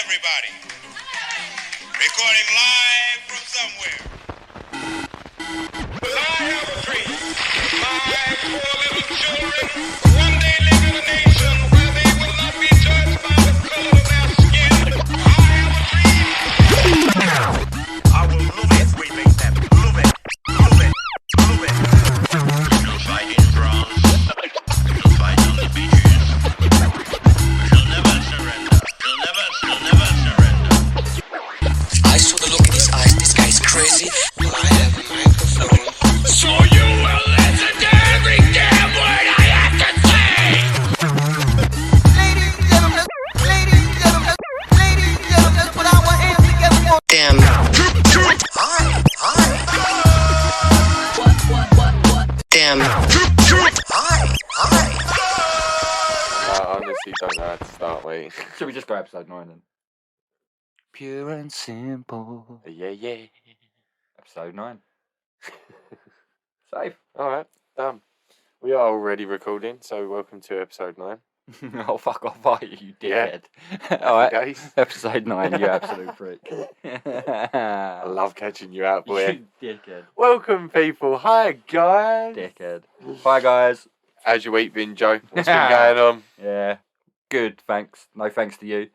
everybody. Recording live from somewhere. I have a dream. My poor little children one day live in a nation where they will not be judged by the color of their skin. I have a dream. I will move it. We make that. Move it. Move it. Move it. We'll fight in France. We'll fight on the beaches. We'll never surrender. We'll never surrender. I saw the look in his eyes. This guy's crazy. I have a microphone. So you will listen to every damn word I have to say! Ladies and gentlemen, let's put our hands together for Damn. Hi. Damn. Hi. I honestly don't know how to start, mate. Should we just go episode 9 then? Pure and simple. Yeah. Episode 9. Safe. Alright, done. We are already recording, so welcome to episode 9. Oh, fuck off, are you Yeah. dickhead? Alright, Guys, episode 9, you absolute freak. I love catching you out, boy. You dickhead. Welcome, people. Hi, guys. Dickhead. Bye, guys. How's your week been, Joe? What's been going on? Yeah, good, thanks. No thanks to you.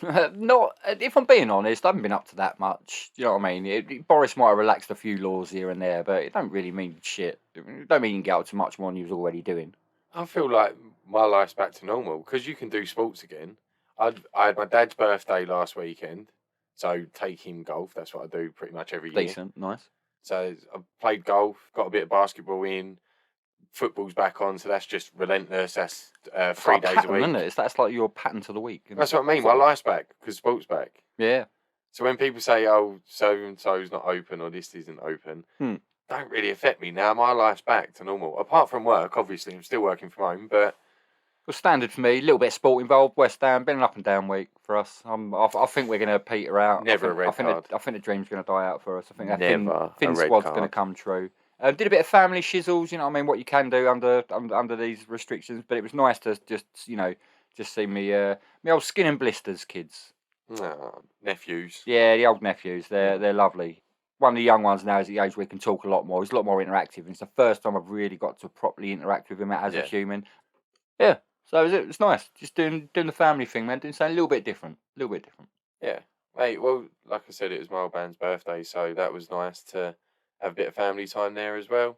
Not, if I'm being honest, I haven't been up to that much. You know what I mean? Boris might have relaxed a few laws here and there, but it don't really mean shit. It don't mean you can get up to much more than you was already doing. I feel like my life's back to normal because you can do sports again. I had my dad's birthday last weekend, so take him golf. That's what I do pretty much every year. Decent, nice. So I played golf, got a bit of basketball in. Football's back on, so that's just relentless. That's 3 days Pattern, a week. isn't it? That's like your pattern to the week. Isn't That's it? what I mean. My life's back because sport's back. Yeah. So when people say, "Oh, so and so's not open" or "this isn't open," don't really affect me now. My life's back to normal. Apart from work, obviously, I'm still working from home. But Well, standard for me. A little bit of sport involved. West Ham, been an up and down week for us. I think we're going to peter out. Never a red card. I think the dream's going to die out for us. I think that Never Finn a red squad's card. going to come true. Did a bit of family shizzles, you know what I mean, what you can do under these restrictions. But it was nice to just see me old skin and blisters kids. Nephews. Yeah, the old nephews. They're lovely. One of the young ones now is at the age where he can talk a lot more. He's a lot more interactive. And it's the first time I've really got to properly interact with him as a human. Yeah, so it's nice. Just doing the family thing, man. Doing something a little bit different. Yeah, mate. Well, like I said, it was my old man's birthday, so that was nice to have a bit of family time there as well.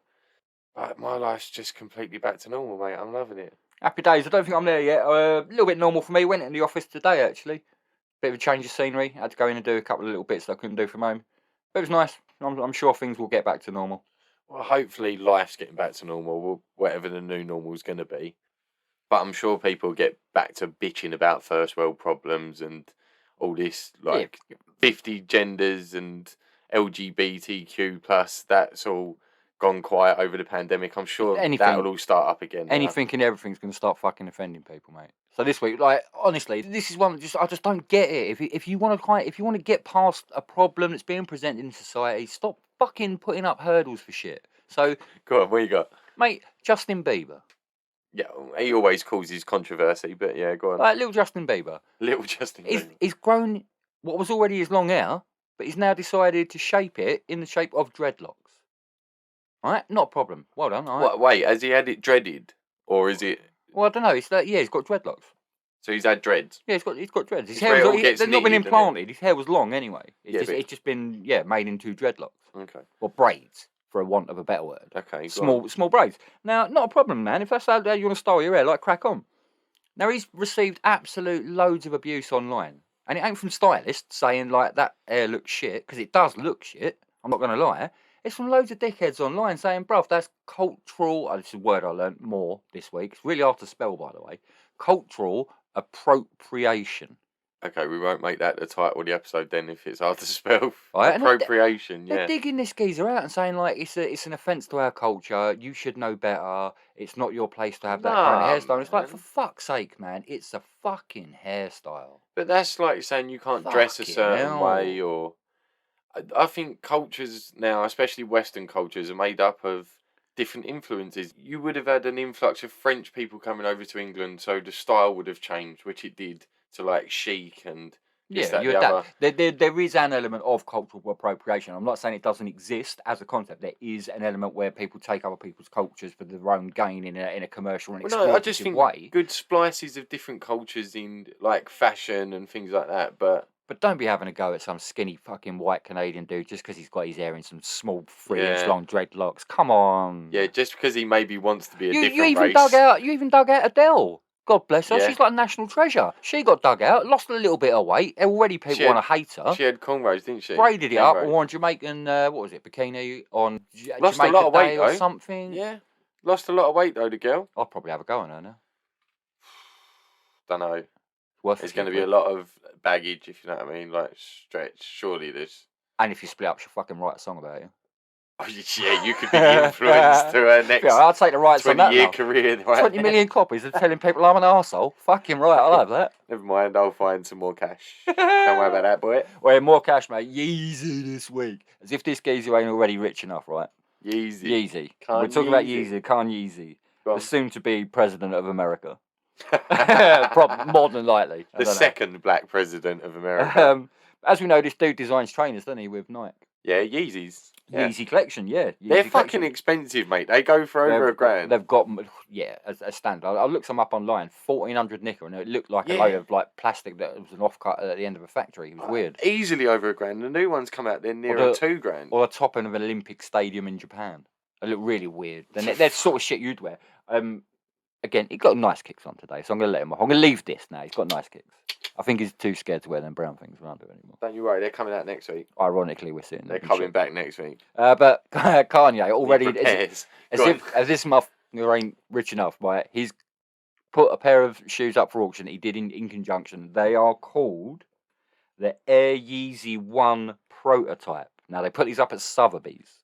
But my life's just completely back to normal, mate. I'm loving it. Happy days. I don't think I'm there yet. A little bit normal for me. Went in the office today, actually. Bit of a change of scenery. Had to go in and do a couple of little bits that I couldn't do from home. But it was nice. I'm sure things will get back to normal. Well, hopefully life's getting back to normal, whatever the new normal's going to be. But I'm sure people get back to bitching about first world problems and all this, 50 genders and LGBTQ plus. That's all gone quiet over the pandemic. I'm sure that'll all start up again. Anything and everything's going to start fucking offending people, mate. So this week, honestly, this is one I just don't get it. If you want to get past a problem that's being presented in society, stop fucking putting up hurdles for shit. So go on, what you got, mate? Justin Bieber. Yeah, he always causes controversy, but yeah, go on. Little Justin Bieber. Bieber. He's grown what was already his long hair, but he's now decided to shape it in the shape of dreadlocks. Right? Not a problem. Well done. All right. What, wait, has he had it dreaded? Or is it... Well, I don't know. It's he's got dreadlocks. So he's had dreads? Yeah, he's got dreads. His hair they've not been implanted. His hair was long anyway. It's just been made into dreadlocks. Okay. Or braids, for a want of a better word. Okay. Small braids. Now, not a problem, man. If that's how you want to style your hair, crack on. Now, he's received absolute loads of abuse online. And it ain't from stylists saying, that hair looks shit, because it does look shit. I'm not going to lie. It's from loads of dickheads online saying, bruv, that's cultural... this is a word I learnt more this week. It's really hard to spell, by the way. Cultural appropriation. Okay, we won't make that the title of the episode then if it's hard to spell. Right, appropriation, they're digging this geezer out and saying, it's an offence to our culture. You should know better. It's not your place to have that kind of hairstyle. It's for fuck's sake, man. It's a fucking hairstyle. But that's like saying you can't dress a certain way or... I think cultures now, especially Western cultures, are made up of different influences. You would have had an influx of French people coming over to England, so the style would have changed, which it did, to chic and this, Yeah, that, you the adapt. other. There is an element of cultural appropriation. I'm not saying it doesn't exist as a concept. There is an element where people take other people's cultures for their own gain in a commercial and Well, no, I just exploitative think way. good splices of different cultures in like fashion and things like that. But But don't be having a go at some skinny fucking white Canadian dude just because he's got his hair in some small 3-inch Yeah. long dreadlocks. Come on. yeah, just because he maybe wants to be a You different even race. you even dug out Adele. God bless her. Yeah. She's like a national treasure. She got dug out, lost a little bit of weight. Already people She had- want to hate her. She had cornrows, didn't she? Braided it up, Cornrows. wore a Jamaican, what was it, bikini on Lost a Jamaica lot of weight, Day or though. something. Yeah, lost a lot of weight though. The girl. I'll probably have a go on her now. Don't know. Worth There's a going to few be a quid. lot of baggage, if you know what I mean. Like stretch. Surely there's. And if you split up, she'll fucking write a song about you. Oh, yeah, you could be the influence to her next Yeah, I'll take the rights on that 20-year now. career. Right? 20 million copies of telling people I'm an arsehole. Fucking right, I'll have that. Never mind, I'll find some more cash. Don't worry about that, boy. Well, more cash, mate. Yeezy this week. As if this geezer ain't already rich enough, right? Yeezy. Yeezy. Kanye We're talking about Yeezy. Yeezy, Khan Yeezy. Go The on. soon-to-be president of America. More than likely. I The don't know. second black president of America. As we know, this dude designs trainers, doesn't he, with Nike? Yeah, Yeezys. Yeah. Yeezy collection, yeah. Yeezy They're fucking collection. expensive, mate. They go for over a grand. They've got, yeah, as a standard. I looked some up online, 1,400 nickel, and it looked like a Yeah. load of like plastic that was an offcut at the end of a factory. It was weird. Easily over a grand. The new ones come out, they're nearer the- 2 grand. Or the top end of an Olympic stadium in Japan. They look really weird. And they're sort of shit you'd wear. Again, he got nice kicks on today, so I'm going to let him off. I'm going to leave this now. He's got nice kicks. I think he's too scared to wear them brown things around it anymore. Don't you worry, they're coming out next week. Ironically, we're sitting They're there. coming back next week. But Kanye already, He prepares. as Go on. if this motherfucker ain't rich enough, right? He's put a pair of shoes up for auction. He did in conjunction. They are called the Air Yeezy 1 Prototype. Now they put these up at Sotheby's.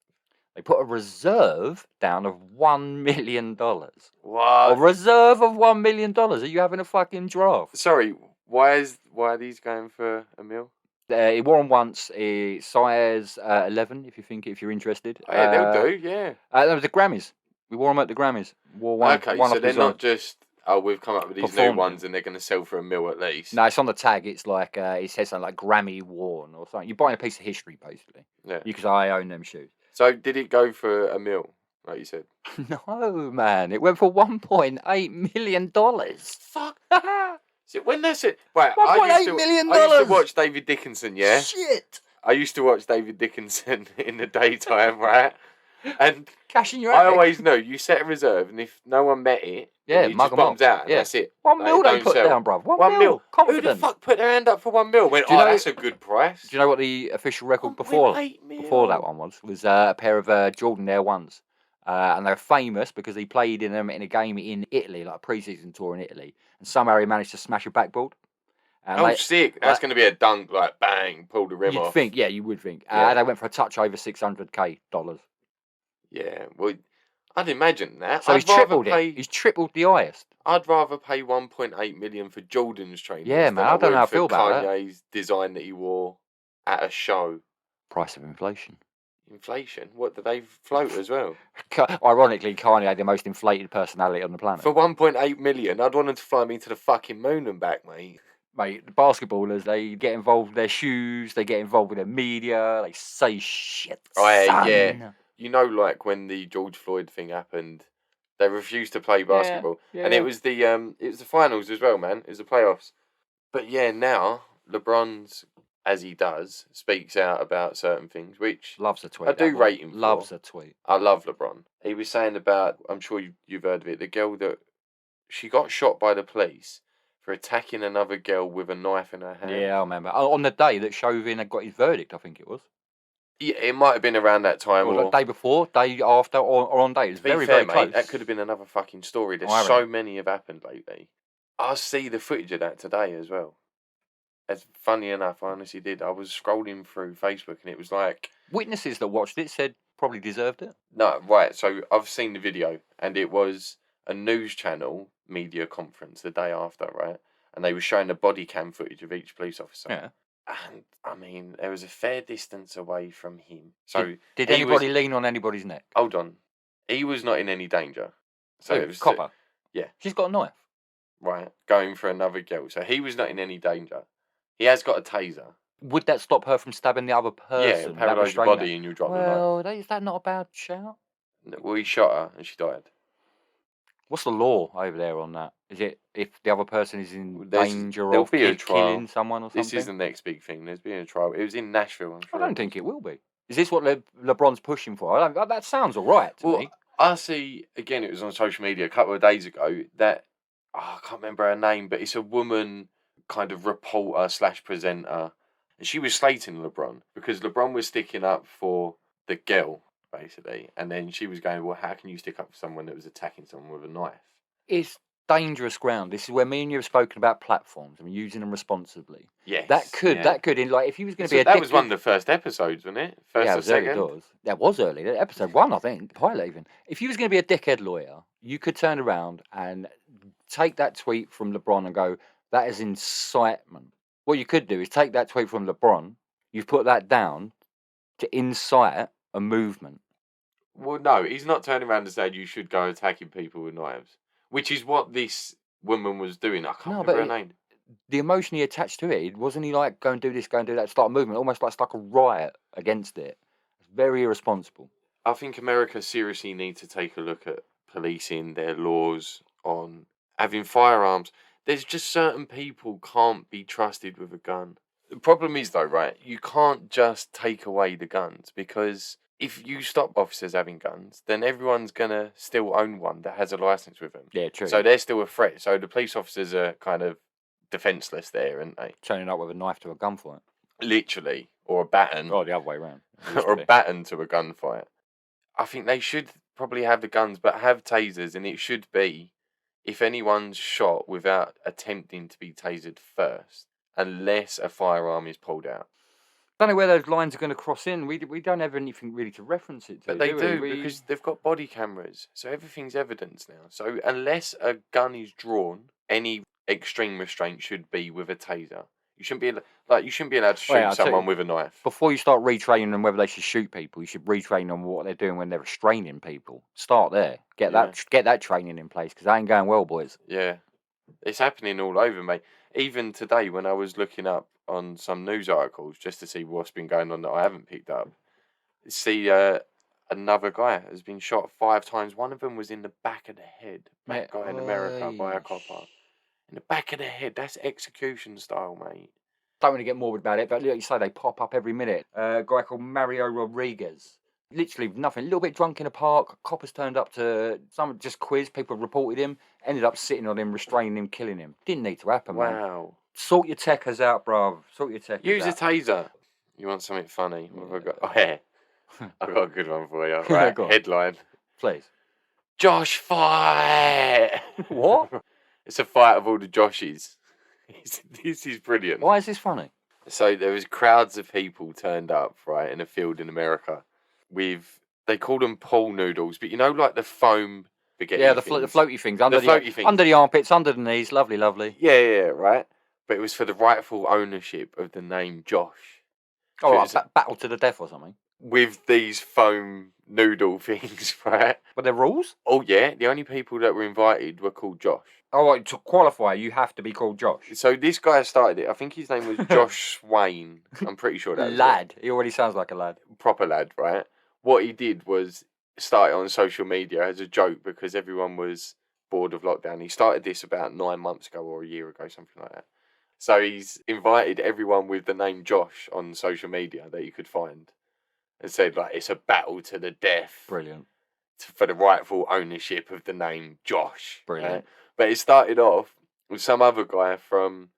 They put a reserve down of $1 million. A What? reserve of $1 million. Are you having a fucking draft? Sorry, why are these going for a mil? He wore them once. Size 11, if you're interested. Yeah, they'll do, yeah. That was the Grammys. We wore them at the Grammys. Wore one. Okay, one so off they're his own. not just, we've come up with these new Performed ones and they're going to sell for a mil at least. No, it's on the tag. It's like it says something like Grammy worn or something. You're buying a piece of history, basically. Yeah. Because I own them shoes. So did it go for a mil, like you said? No, man. It went for $1.8 million. Fuck. So when they said, right, $1.8 million. I used to watch David Dickinson, yeah? Shit. I used to watch David Dickinson in the daytime, right? And Cash in your I attic. always know you set a reserve, and if no one met it, Yeah, then it mug just 'em up. bombs out, and Yeah. that's it. $1 Like, mil they don't put sell. down, bruv. 1 1 mil. mil. Confident. Who the fuck put their hand up for 1 mil? Went, Do you know- that's a good price. Do you know what the official record before 1.8 mil. that one was? A pair of Jordan Air Ones. And they're famous because he played in them in a game in Italy, like a pre-season tour in Italy. And somehow he managed to smash a backboard. And Oh, they- sick. That's going to be a dunk, like, bang, pull the rim You'd off. think, yeah, you would think. Yeah. They went for a touch over $600K. Yeah, well, I'd imagine that. So I'd he's rather tripled pay, it. He's tripled the highest. I'd rather pay 1.8 million for Jordan's trainers. Yeah, than man, I don't know how I would feel for about that. Kanye's design that he wore at a show. Price of inflation. Inflation? What, do they float as well? Ironically, Kanye, the most inflated personality on the planet. For 1.8 million, I'd want him to fly me to the fucking moon and back, mate. Mate, the basketballers, they get involved with their shoes, they get involved with their media, they say shit. Oh, son. yeah. You know, like when the George Floyd thing happened, they refused to play basketball, and it was the finals as well, man. It was the playoffs. But yeah, now LeBron's, as he does, speaks out about certain things, which Loves a tweet. I do that boy. rate him for. Loves a tweet. I love LeBron. He was saying about, I'm sure you've heard of it, the girl that she got shot by the police for attacking another girl with a knife in her hand. Yeah, I remember. On the day that Chauvin had got his verdict, I think it was. Yeah, it might have been around that time. Or Or, the day before, day after, or on day. It was to be very, fair, very mate, close. that could have been another fucking story. There's I so reckon. many have happened lately. I see the footage of that today as well. As funny enough, I honestly did. I was scrolling through Facebook and it was like, Witnesses that watched it said probably deserved it. no, right. So I've seen the video and it was a news channel media conference the day after, right? And they were showing the body cam footage of each police officer. Yeah. And I mean, there was a fair distance away from him. So Did he anybody was- lean on anybody's neck? hold on, he was not in any danger. So Who? it was Copper. yeah. She's got a knife. right, going for another girl. So he was not in any danger. He has got a taser. Would that stop her from stabbing the other person? Yeah, paralyse your body and you drop the knife. Well, is that not a bad shout? Well, he shot her and she died. What's the law over there on that? Is it if the other person is in danger there'll of be a trial. killing someone or something? This is the next big thing. There's been a trial. It was in Nashville. I'm sure I don't think it will be. Is this what LeBron's pushing for? That sounds all right to me. I see, again, it was on social media a couple of days ago, that, I can't remember her name, but it's a woman kind of reporter / presenter. And she was slating LeBron because LeBron was sticking up for the girl, basically. And then she was going, well, how can you stick up for someone that was attacking someone with a knife? It's dangerous ground. This is where me and you have spoken about platforms and using them responsibly. Yes. That could, in like, if he was going to be a that was one of the first episodes, wasn't it? First or second? Early doors. That was early. Episode 1, I think. Pilot even. If he was going to be a dickhead lawyer, you could turn around and take that tweet from LeBron and go, that is incitement. What you could do is take that tweet from LeBron, you've put that down to incite a movement. Well, no, he's not turning around and saying you should go attacking people with knives, which is what this woman was doing. I can't remember her name. The emotion he attached to it, wasn't he like, go and do this, go and do that, start a movement, almost like a riot against it. It's very irresponsible. I think America seriously needs to take a look at policing their laws on having firearms. There's just certain people can't be trusted with a gun. The problem is, though, right, you can't just take away the guns, because if you stop officers having guns, then everyone's going to still own one that has a license with them. Yeah, true. So they're still a threat. So the police officers are kind of defenceless there, aren't they? Turning up with a knife to a gunfight. Literally. Or a baton. Oh, the other way around. Or a baton to a gunfight. I think they should probably have the guns, but have tasers, and it should be if anyone's shot without attempting to be tasered first, unless a firearm is pulled out. I don't know where those lines are going to cross in. We don't have anything really to reference it to. But they do, because they've got body cameras, so everything's evidence now. So unless a gun is drawn, any extreme restraint should be with a taser. You shouldn't be allowed to shoot someone with a knife. Before you start retraining them whether they should shoot people, you should retrain them what they're doing when they're restraining people. Start there. Get that training in place, because that ain't going well, boys. Yeah, it's happening all over, mate. Even today, when I was looking up on some news articles just to see what's been going on that I haven't picked up, another guy has been shot 5 times. One of them was in the back of the head. That guy in America by a copper. In the back of the head. That's execution style, mate. Don't want to get morbid about it, but like you say, they pop up every minute. A guy called Mario Rodriguez. Literally nothing. A little bit drunk in a park. Coppers turned up to some just quiz. People reported him. Ended up sitting on him, restraining him, killing him. Didn't need to happen, man. Wow. Sort your techers out, bruv. Sort your techers out. Use a taser. You want something funny? What have I got? Oh, yeah. I've got a good one for you. Right, headline. Please. Josh fight! What? It's a fight of all the Joshes. This is brilliant. Why is this funny? So there was crowds of people turned up, right, in a field in America with, they call them pool noodles, but you know, like the foam spaghetti the floaty things. Under the armpits, under the knees. Lovely, lovely. Yeah, right. But it was for the rightful ownership of the name Josh. Oh, right, battle to the death or something. With these foam noodle things, right? Were there rules? Oh, yeah. The only people that were invited were called Josh. Oh, right, to qualify, you have to be called Josh. So this guy started it. I think his name was Josh Swain. I'm pretty sure that was lad. He already sounds like a lad. Proper lad, right? What he did was start it on social media as a joke because everyone was bored of lockdown. He started this about 9 months ago or a year ago, something like that. So he's invited everyone with the name Josh on social media that you could find and said, like, it's a battle to the death. Brilliant. For the rightful ownership of the name Josh. Brilliant. Right? But it started off with some other guy from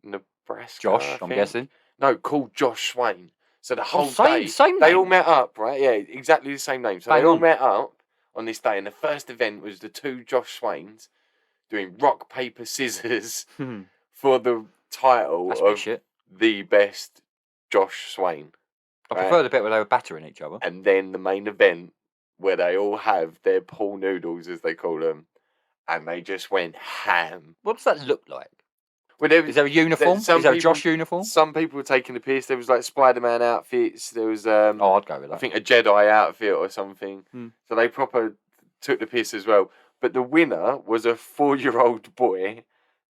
Nebraska. Josh, I'm guessing. No, called Josh Swain. So the whole day, they all met up, right? Yeah, exactly the same name. So they all met up on this day, and the first event was the 2 Josh Swains doing rock, paper, scissors for the title of the best Josh Swain. I prefer the bit where they were battering each other. And then the main event where they all have their pool noodles, as they call them, and they just went ham. What does that look like? Well, is there a uniform? Is there a Josh uniform? Some people were taking the piss. There was like Spider-Man outfits. There was I'd go with that. I think a Jedi outfit or something. So they proper took the piss as well. But the winner was a 4-year-old boy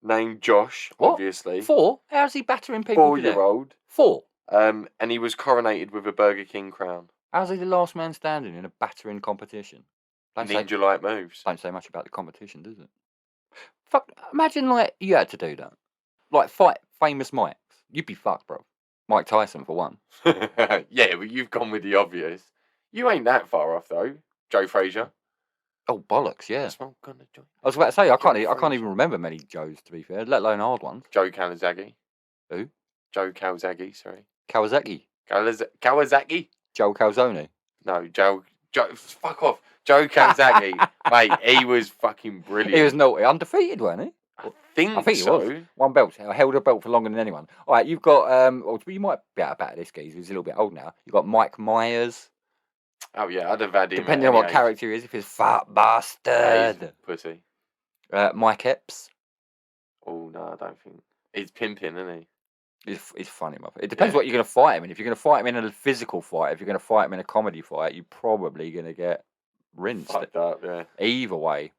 named Josh, What? obviously. 4? How's he battering people to death? 4-year-old. 4? And he was coronated with a Burger King crown. How's he the last man standing in a battering competition? Ninja-like moves. Don't say much about the competition, does it? Fuck, imagine, like, you had to do that. Like, fight famous Mikes. You'd be fucked, bro. Mike Tyson, for one. Yeah, but you've gone with the obvious. You ain't that far off, though. Joe Frazier. Oh, bollocks, yeah. Smoke on the joint. I was about to say, I can't Frazier. even remember many Joes, to be fair, let alone hard ones. Joe Kawasaki. Who? Joe Kawasaki, sorry. Kawasaki. Kawasaki? Joe Calzone. No, Joe. Fuck off. Joe Kawasaki. Mate, he was fucking brilliant. He was naughty. Undefeated, wasn't he? I think he so. was. One belt. I held a belt for longer than anyone. All right, you've got, well, you might be able to batter this guy. He's a little bit old now. You've got Mike Myers. Oh, yeah, I'd have had him. Depending on what character he is, if he's fat bastard. Pussy. Mike Epps. Oh, no, I don't think. He's pimping, isn't he? He's funny, motherfucker. It depends what you're going to fight him in. If you're going to fight him in a physical fight, if you're going to fight him in a comedy fight, you're probably going to get rinsed. Fucked up, yeah. Either way,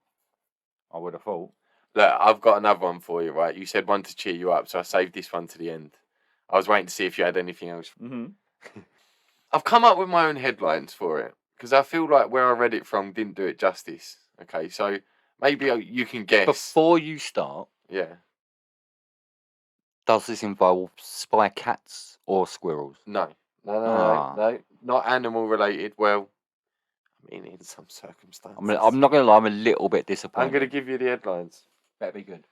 I would have thought. Look, I've got another one for you, right? You said one to cheer you up, so I saved this one to the end. I was waiting to see if you had anything else. Mm-hmm. I've come up with my own headlines for it, because I feel like where I read it from didn't do it justice. Okay, so maybe you can guess. Before you start, Yeah. does this involve spy cats or squirrels? No. Ah. No. Not animal related. Well, I mean, in some circumstances. I'm not going to lie, I'm a little bit disappointed. I'm going to give you the headlines. Better be good.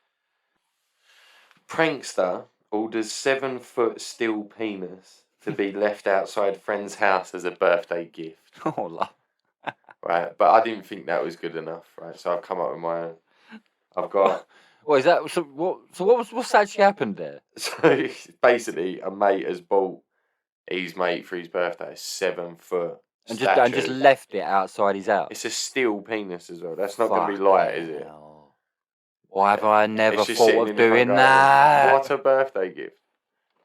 Prankster orders 7-foot steel penis to be left outside friend's house as a birthday gift. Oh, love. Right, but I didn't think that was good enough, right? So I've come up with my own. I've got... What is that? So what's actually happened there? So basically, a mate has bought his mate for his birthday a 7-foot And statue. just left it outside his house. It's a steel penis as well. That's not going to be light, is it? Hell. Why have I never It's just sitting thought in of the front doing garden. that? What a birthday gift.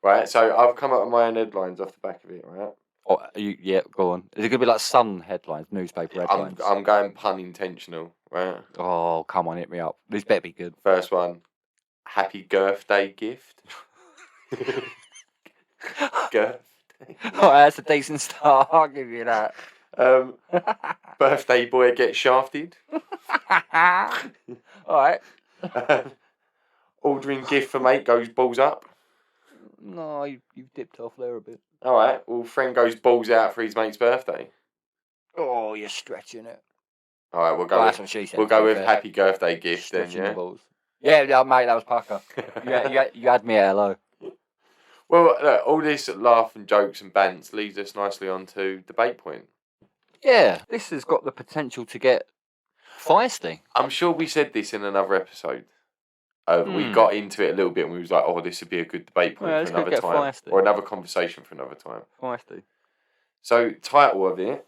Right, so I've come up with my own headlines off the back of it, right? Oh, yeah, go on. Is it going to be like Sun headlines, newspaper headlines? I'm going pun intentional, right? Oh, come on, hit me up. This better be good. First one, happy birthday gift. Girth. Oh, that's a decent start. I'll give you that. Birthday boy gets shafted. All right. Ordering gift for mate goes balls up. No, you've dipped off there a bit. All right. Well, friend goes balls out for his mate's birthday. Oh, you're stretching it. All right, we'll go. Well, that's what she said. We'll go with happy birthday gift then. Stretching the Yeah. balls. Yeah, mate, that was Parker. you had me at hello. Well, look, all this laugh and jokes and bants leads us nicely on to debate point. Yeah, this has got the potential to get feisty. I'm sure we said this in another episode. We got into it a little bit and we was like, oh, this would be a good debate point Yeah, for it's gonna another get time. feisty. Or another conversation for another time. Feisty. So, title of it,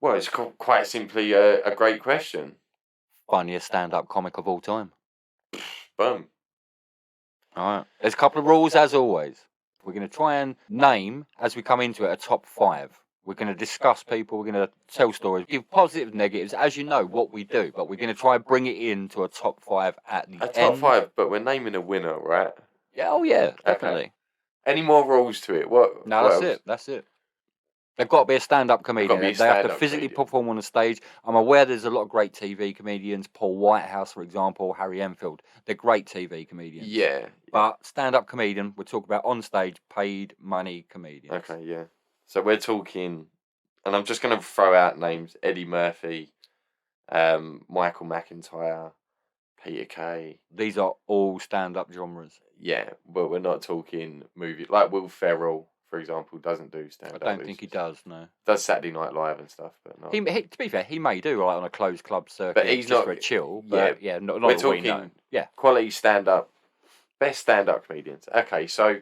well, it's quite simply a great question. Funniest stand-up comic of all time. Boom. All right. There's a couple of rules, as always. We're going to try and name, as we come into it, a top 5. We're going to discuss people. We're going to tell stories, give positives, negatives, as you know what we do. But we're going to try and bring it into a top 5 at the end. A top 5, but we're naming a winner, right? Yeah, oh yeah, definitely. Okay. Any more rules to it? What? No, what that's else? it. That's it. They've got to be a stand-up comedian. be a They have to stand-up physically comedian. perform on the stage. I'm aware there's a lot of great TV comedians. Paul Whitehouse, for example, Harry Enfield. They're great TV comedians. Yeah. But stand-up comedian, we're talking about on-stage, paid money comedians. Okay, yeah. So we're talking, and I'm just going to throw out names: Eddie Murphy, Michael McIntyre, Peter Kay. These are all stand-up genres. Yeah, but we're not talking movie like Will Ferrell, for example, doesn't do I stand-up. don't think he does, no. Does Saturday Night Live and stuff, but not. He, to be fair, he may do like on a closed club circuit, But he's just not- for a chill. yeah, But yeah, not we're that we know. talking- Yeah. Quality stand-up, best stand-up comedians. Okay, so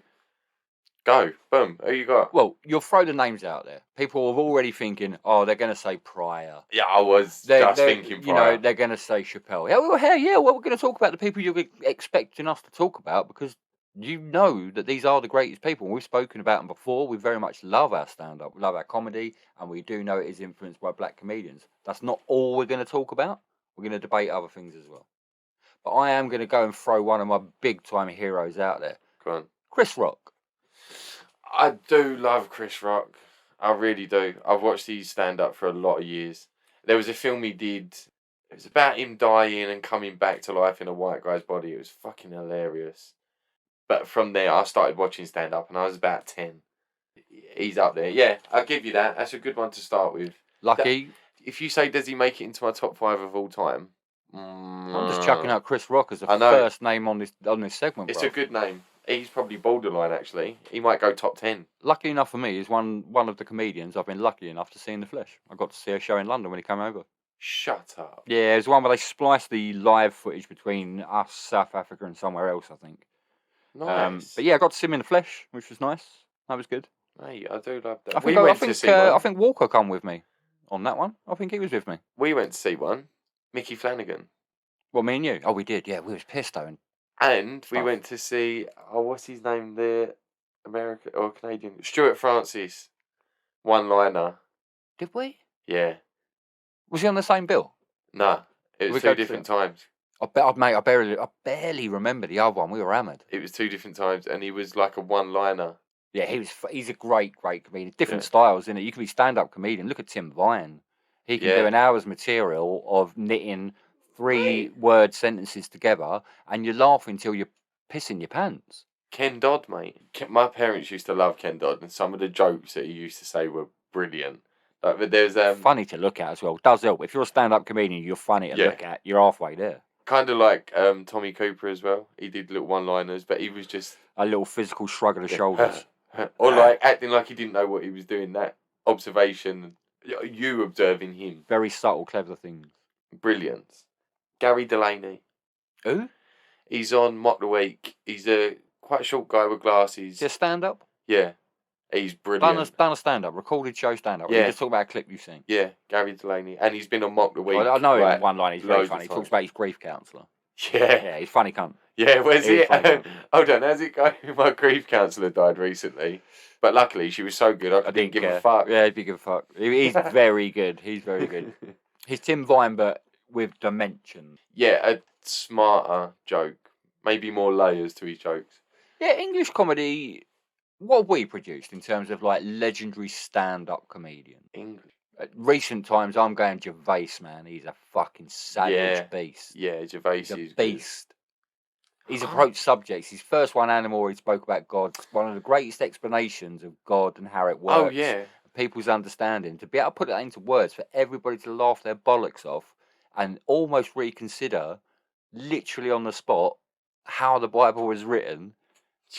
go, boom. Who you got? Well, you'll throw the names out there. People are already thinking, oh, they're going to say Pryor. Yeah, I was They're just thinking. you Pryor. know, they're going to say Chappelle. Yeah, well, hey, yeah, well, we're going to talk about the people you're expecting us to talk about because you know that these are the greatest people. We've spoken about them before. We very much love our stand-up, we love our comedy, and we do know it is influenced by black comedians. That's not all we're going to talk about. We're going to debate other things as well. But I am going to go and throw one of my big-time heroes out there. Go on. Chris Rock. I do love Chris Rock. I really do. I've watched these stand up for a lot of years. There was a film he did. It was about him dying and coming back to life in a white guy's body. It was fucking hilarious. But from there, I started watching stand up, and I was about 10. He's up there. Yeah, I'll give you that. That's a good one to start with. Lucky. If you say, does he make it into my top 5 of all time? I'm just chucking out Chris Rock as the I know. first name on this segment. It's bruv. a good name. He's probably borderline, actually. He might go top 10. Lucky enough for me, he's one of the comedians I've been lucky enough to see in the flesh. I got to see a show in London when he came over. Shut up. Yeah, it was one where they spliced the live footage between us, South Africa, and somewhere else, I think. Nice. But yeah, I got to see him in the flesh, which was nice. That was good. Mate, I do love that. I think, I think Walker come with me on that one. I think he was with me. We went to see one. Mickey Flanagan. Well, me and you. Oh, we did. Yeah, we was pissed though. And we Oh. went to see, what's his name there? American or Canadian? Stuart Francis. One-liner. Did we? Yeah. Was he on the same bill? Nah. It We was go two to- different times. I barely remember the other one. We were hammered. It was 2 different times, and he was like a one-liner. Yeah, he's a great comedian. Different Yeah. styles, innit? You can be stand-up comedian. Look at Tim Vine. He can Yeah. do an hour's material of knitting 3-word sentences together, and you laugh until you're pissing your pants. Ken Dodd, mate. My parents used to love Ken Dodd, and some of the jokes that he used to say were brilliant. Like, but there's Funny to look at as well. Does help. If you're a stand-up comedian, you're funny to Yeah. look at. You're halfway there. kind of like Tommy Cooper as well. He did little one-liners, but he was just A little physical shrug of the shoulders. or like acting like he didn't know what he was doing. That observation, you observing him, Very subtle, clever things. brilliant. Gary Delaney. Who? He's on Mock the Week. He's a quite short guy with glasses. Is it a stand-up? Yeah, he's brilliant. Done a stand-up, recorded show stand-up. Yeah. You just talk about a clip you've seen. Yeah, Gary Delaney, and he's been on Mock the Week. I know him like, in one line. He's very loads of funny. He talks times. about his grief counsellor. Yeah, Yeah, he's funny cunt. yeah. Where's He's it? funny. Hold on, how's it going? My grief counsellor died recently, but luckily she was so good I didn't give a fuck. Yeah, he'd be give a fuck. He's very good. He's very good. He's Tim Vine, but with dimension. Yeah, a smarter joke, maybe more layers to his jokes. Yeah, English comedy. What have we produced in terms of like legendary stand-up comedian? English. At recent times, I'm going Gervais, man. He's a fucking savage Yeah. beast. Yeah, Gervais He's a is good. beast. He's approached subjects. His first one, Animal, he spoke about God. One of the greatest explanations of God and how it works. Oh yeah, People's understanding. To be able to put that into words for everybody to laugh their bollocks off and almost reconsider, literally on the spot, how the Bible was written.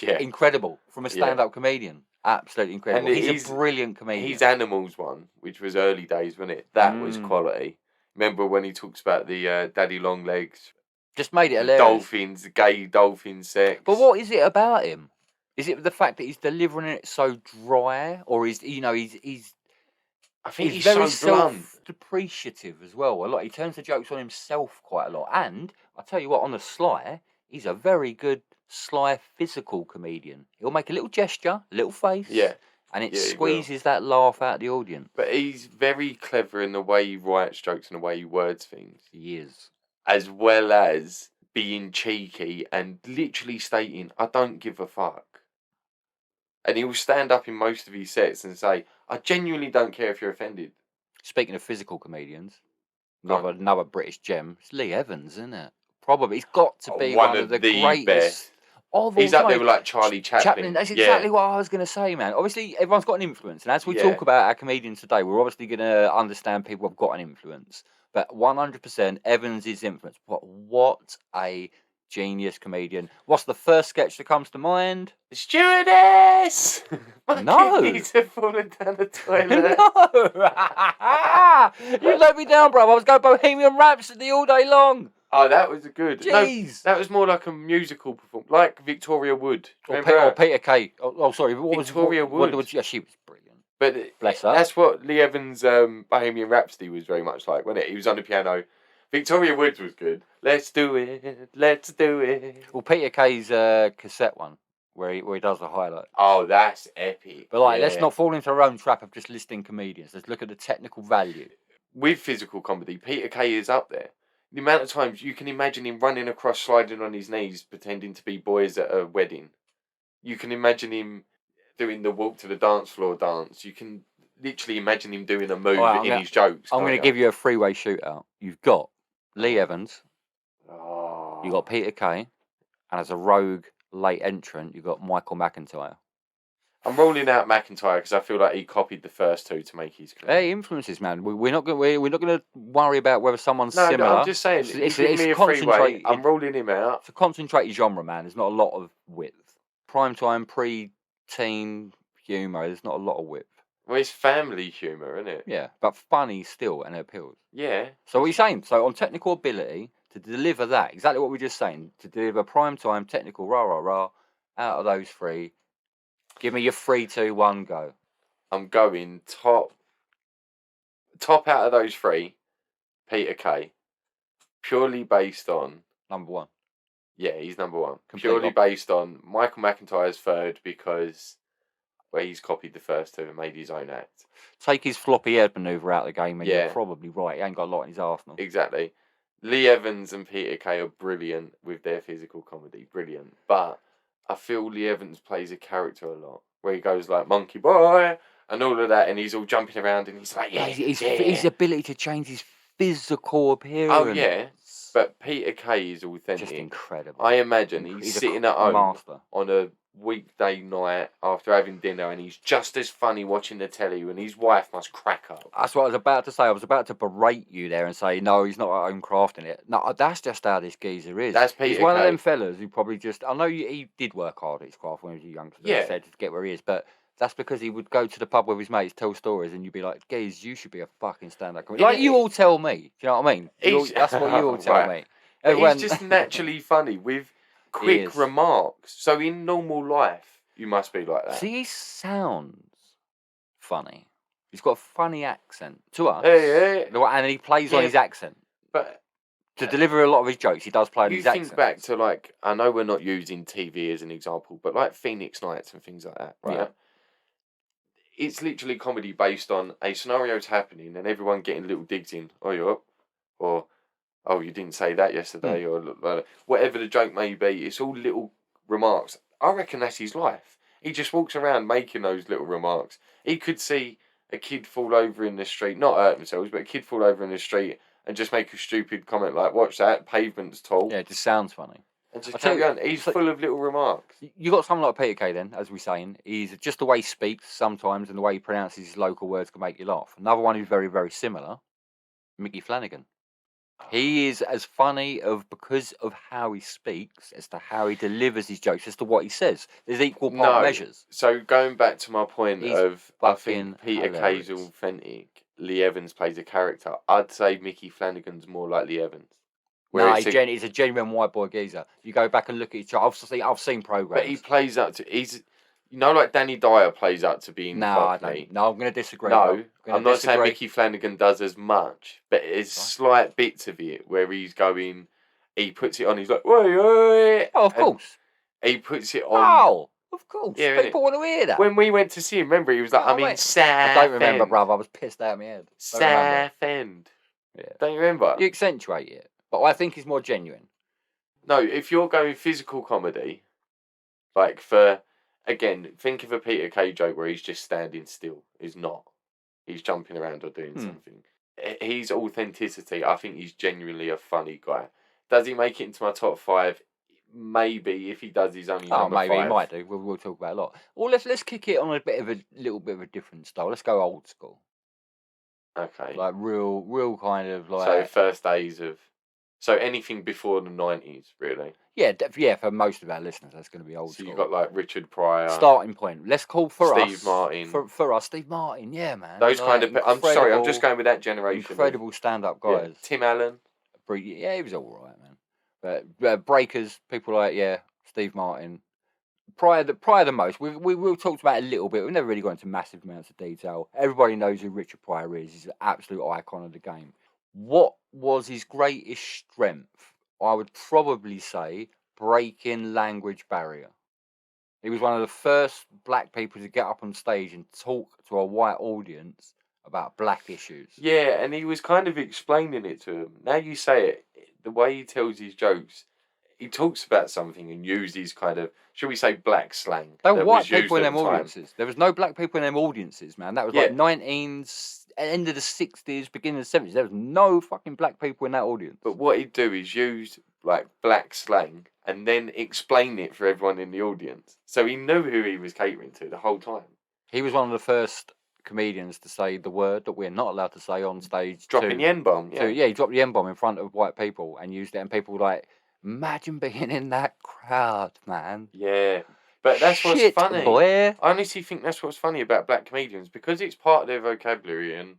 yeah. Incredible. From a Yeah. stand-up comedian. Absolutely incredible. And He's a brilliant comedian. His Animals one, which was early days, wasn't it? That was Mm. quality. Remember when he talks about the daddy long legs, Just made it hilarious. dolphins, gay dolphin sex? But what is it about him? Is it the fact that he's delivering it so dry, or is he's I think he's he's very so blunt. self-depreciative as well? A lot. He turns the jokes on himself quite a lot. And I tell you what, on the sly, he's a very good sly physical comedian. He'll make a little gesture, a little face, Yeah, and it Yeah, he will. squeezes that laugh out of the audience. but he's very clever in the way he writes jokes and the way he words things, He is. as well as being cheeky and literally stating, "I don't give a fuck." And he will stand up in most of his sets and say, "I genuinely don't care if you're offended." Speaking of physical comedians, Go on. another British gem. It's Lee Evans, isn't it? Probably. He's got to be One one of of the the greatest. best. Of all He's up there time. with like Charlie Chaplin. That's Yeah. exactly what I was going to say, man. Obviously, everyone's got an influence. And as we Yeah. talk about our comedians today, we're obviously going to understand people have got an influence. But 100% Evans is influence. But what a genius comedian. What's the first sketch that comes to mind? Stewardess! My No. kidneys have fallen down the toilet. No! You let me down, bro. I was going Bohemian Rhapsody all day long. Oh, that was good. Jeez. No, that was more like a musical performance, like Victoria Wood. Or Remember her? Peter Kay. Oh, sorry. What was Victoria what- Wood. yeah, she was brilliant. But Bless her. that's what Lee Evans' Bohemian Rhapsody was very much like, wasn't it? He was on the piano. Victoria Woods was good. Let's do it. Let's do it. Well, Peter Kay's cassette one, where he does the highlight. Oh, that's epic. But let's Yeah. not fall into our own trap of just listing comedians. Let's look at the technical value. With physical comedy, Peter Kay is up there. The amount of times you can imagine him running across, sliding on his knees, pretending to be boys at a wedding. You can imagine him doing the walk to the dance floor dance. You can literally imagine him doing a move his jokes. I'm going to give you a three-way shootout. You've got Lee Evans, Oh. you've got Peter Kay, and as a rogue late entrant, you've got Michael McIntyre. I'm rolling out McIntyre because I feel like he copied the first two to make his career. Hey, influences, man. We're not going to worry about whether someone's No, similar. I'm just saying. It's Give me a freeway. I'm rolling him out. It's a concentrated genre, man. There's not a lot of width. Primetime, pre-teen humour. There's not a lot of width. Well, it's family humour, isn't it? Yeah, but funny still, and it appeals. Yeah. So what are you saying? So on technical ability to deliver that, exactly what we were just saying, to deliver primetime technical rah out of those three. Give me your 3, 2, 1, go. I'm going top out of those three, Peter Kay. Purely based on... Number 1. Yeah, he's number 1. Complete Purely based on Michael McIntyre's third because he's copied the first two and made his own act. Take his floppy head manoeuvre out of the game and Yeah. you're probably right. He ain't got a lot in his arsenal. Exactly. Lee Evans and Peter Kay are brilliant with their physical comedy. Brilliant. But I feel Lee Evans plays a character a lot. Where he goes like, monkey boy, and all of that. And he's all jumping around and he's like, His ability to change his physical appearance. Oh, yeah. But Peter Kay is authentic. Just incredible. I imagine he's sitting at home master. on a weekday night after having dinner and he's just as funny watching the telly and his wife must crack up. That's what I was about to say. I was about to berate you there and say, no, he's not at home crafting it. No, that's just how this geezer is. That's Peter He's one of Kay. them fellas who probably just... I know he did work hard at his craft when he was a youngster. Yeah. He said to get where he is, but that's because he would go to the pub with his mates, tell stories, and you'd be like, Geez, you should be a fucking stand-up comedian. Like you all tell me. Do you know what I mean? That's what you all tell Right. me. Everyone... He's just naturally funny with quick remarks. So in normal life, you must be like that. See, he sounds funny. He's got a funny accent to us. Yeah. And he plays on his accent. But to deliver a lot of his jokes, he does play on his accent. You think back to, like, I know we're not using TV as an example, but like Phoenix Nights and things like that, right? Yeah. It's literally comedy based on a scenario's happening and everyone getting little digs in. Oh, you're up. Or, oh, you didn't say that yesterday. Or whatever the joke may be. It's all little remarks. I reckon that's his life. He just walks around making those little remarks. He could see a kid fall over in the street, not hurt themselves, but a kid fall over in the street and just make a stupid comment like, watch that, pavement's tall. Yeah, it just sounds funny. And just carry on. He's full of little remarks. You got someone like Peter Kay then, as we're saying. He's just the way he speaks sometimes and the way he pronounces his local words can make you laugh. Another one who's very, very similar, Mickey Flanagan. He is as funny because of how he speaks as to how he delivers his jokes, as to what he says. There's equal part measures. So going back to my point of, I think Peter hilarious. Kay's authentic, Lee Evans plays a character. I'd say Mickey Flanagan's more like Lee Evans. No, he's a genuine white boy geezer. You go back and look at each other. I've seen programs. But he plays up to... like Danny Dyer plays up to being... No, I don't. No, I'm going to disagree. No, I'm not saying Mickey Flanagan does as much, but there's slight bits of it where he's going... He puts it on, he's like... Wait. Oh, of course. He puts it on... Oh, of course. Yeah, people want to hear that. When we went to see him, remember, he was like, I don't remember, bruv. I was pissed out of my head. Southend. Yeah. Don't you remember? You accentuate it. But I think he's more genuine. No, if you're going physical comedy, like again, think of a Peter Kay joke where he's just standing still. He's not. He's jumping around or doing something. His authenticity, I think he's genuinely a funny guy. Does he make it into my top 5? Maybe. If he does, he's only number 5. He might do. We'll talk about it a lot. Well, let's kick it on a little bit of a different style. Let's go old school. Okay. Like real kind of like... So first days of... So anything before the 90s, really? Yeah, for most of our listeners, that's going to be old school. So you've got like Richard Pryor. Starting point. Let's call for us. Steve Martin. For us, Steve Martin, yeah, man. Those kind of... I'm sorry, I'm just going with that generation. Incredible stand-up guys. Yeah. Tim Allen. Yeah, he was all right, man. But breakers, people like, Steve Martin. Pryor the most. We've talked about it a little bit. We've never really gone into massive amounts of detail. Everybody knows who Richard Pryor is. He's an absolute icon of the game. What was his greatest strength? I would probably say breaking language barrier. He was one of the first black people to get up on stage and talk to a white audience about black issues. Yeah, and he was kind of explaining it to him. Now you say it, the way he tells his jokes, he talks about something and uses kind of, shall we say, black slang. There were that white was used people in at them the time. audiences. There was no black people in them audiences, man. That was Yeah. like end of the 60s, beginning of the 70s. There was no fucking black people in that audience. But what he'd do is use like black slang and then explain it for everyone in the audience. So he knew who he was catering to the whole time. He was one of the first comedians to say the word that we're not allowed to say on stage. Dropping the N-bomb, yeah. He dropped the N-bomb in front of white people and used it, and people were like, imagine being in that crowd, man. Yeah. But that's what's Shit, funny. boy. I honestly think that's what's funny about black comedians, because it's part of their vocabulary and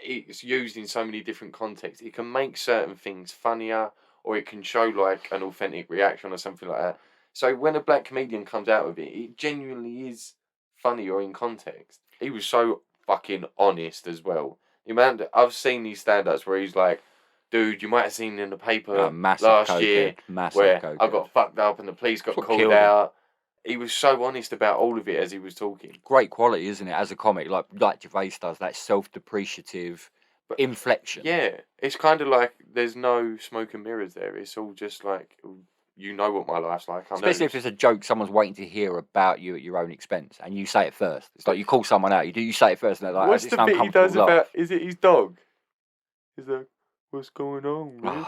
it's used in so many different contexts. It can make certain things funnier, or it can show like an authentic reaction or something like that. So when a black comedian comes out with it, it genuinely is funny or in context. He was so fucking honest as well. The amount that I've seen these stand-ups where he's like, dude, you might have seen in the paper last year where I got fucked up and the police got called out. He was so honest about all of it as he was talking. Great quality, isn't it, as a comic? Like Gervais does, that self-depreciative inflection. Yeah, it's kind of like there's no smoke and mirrors there. It's all just like, you know what my life's like. Especially if it's a joke someone's waiting to hear about you at your own expense, and you say it first. It's like you call someone out, you say it first, and they're like, what's the bit he does about, is it his dog? He's like, what's going on, Rich?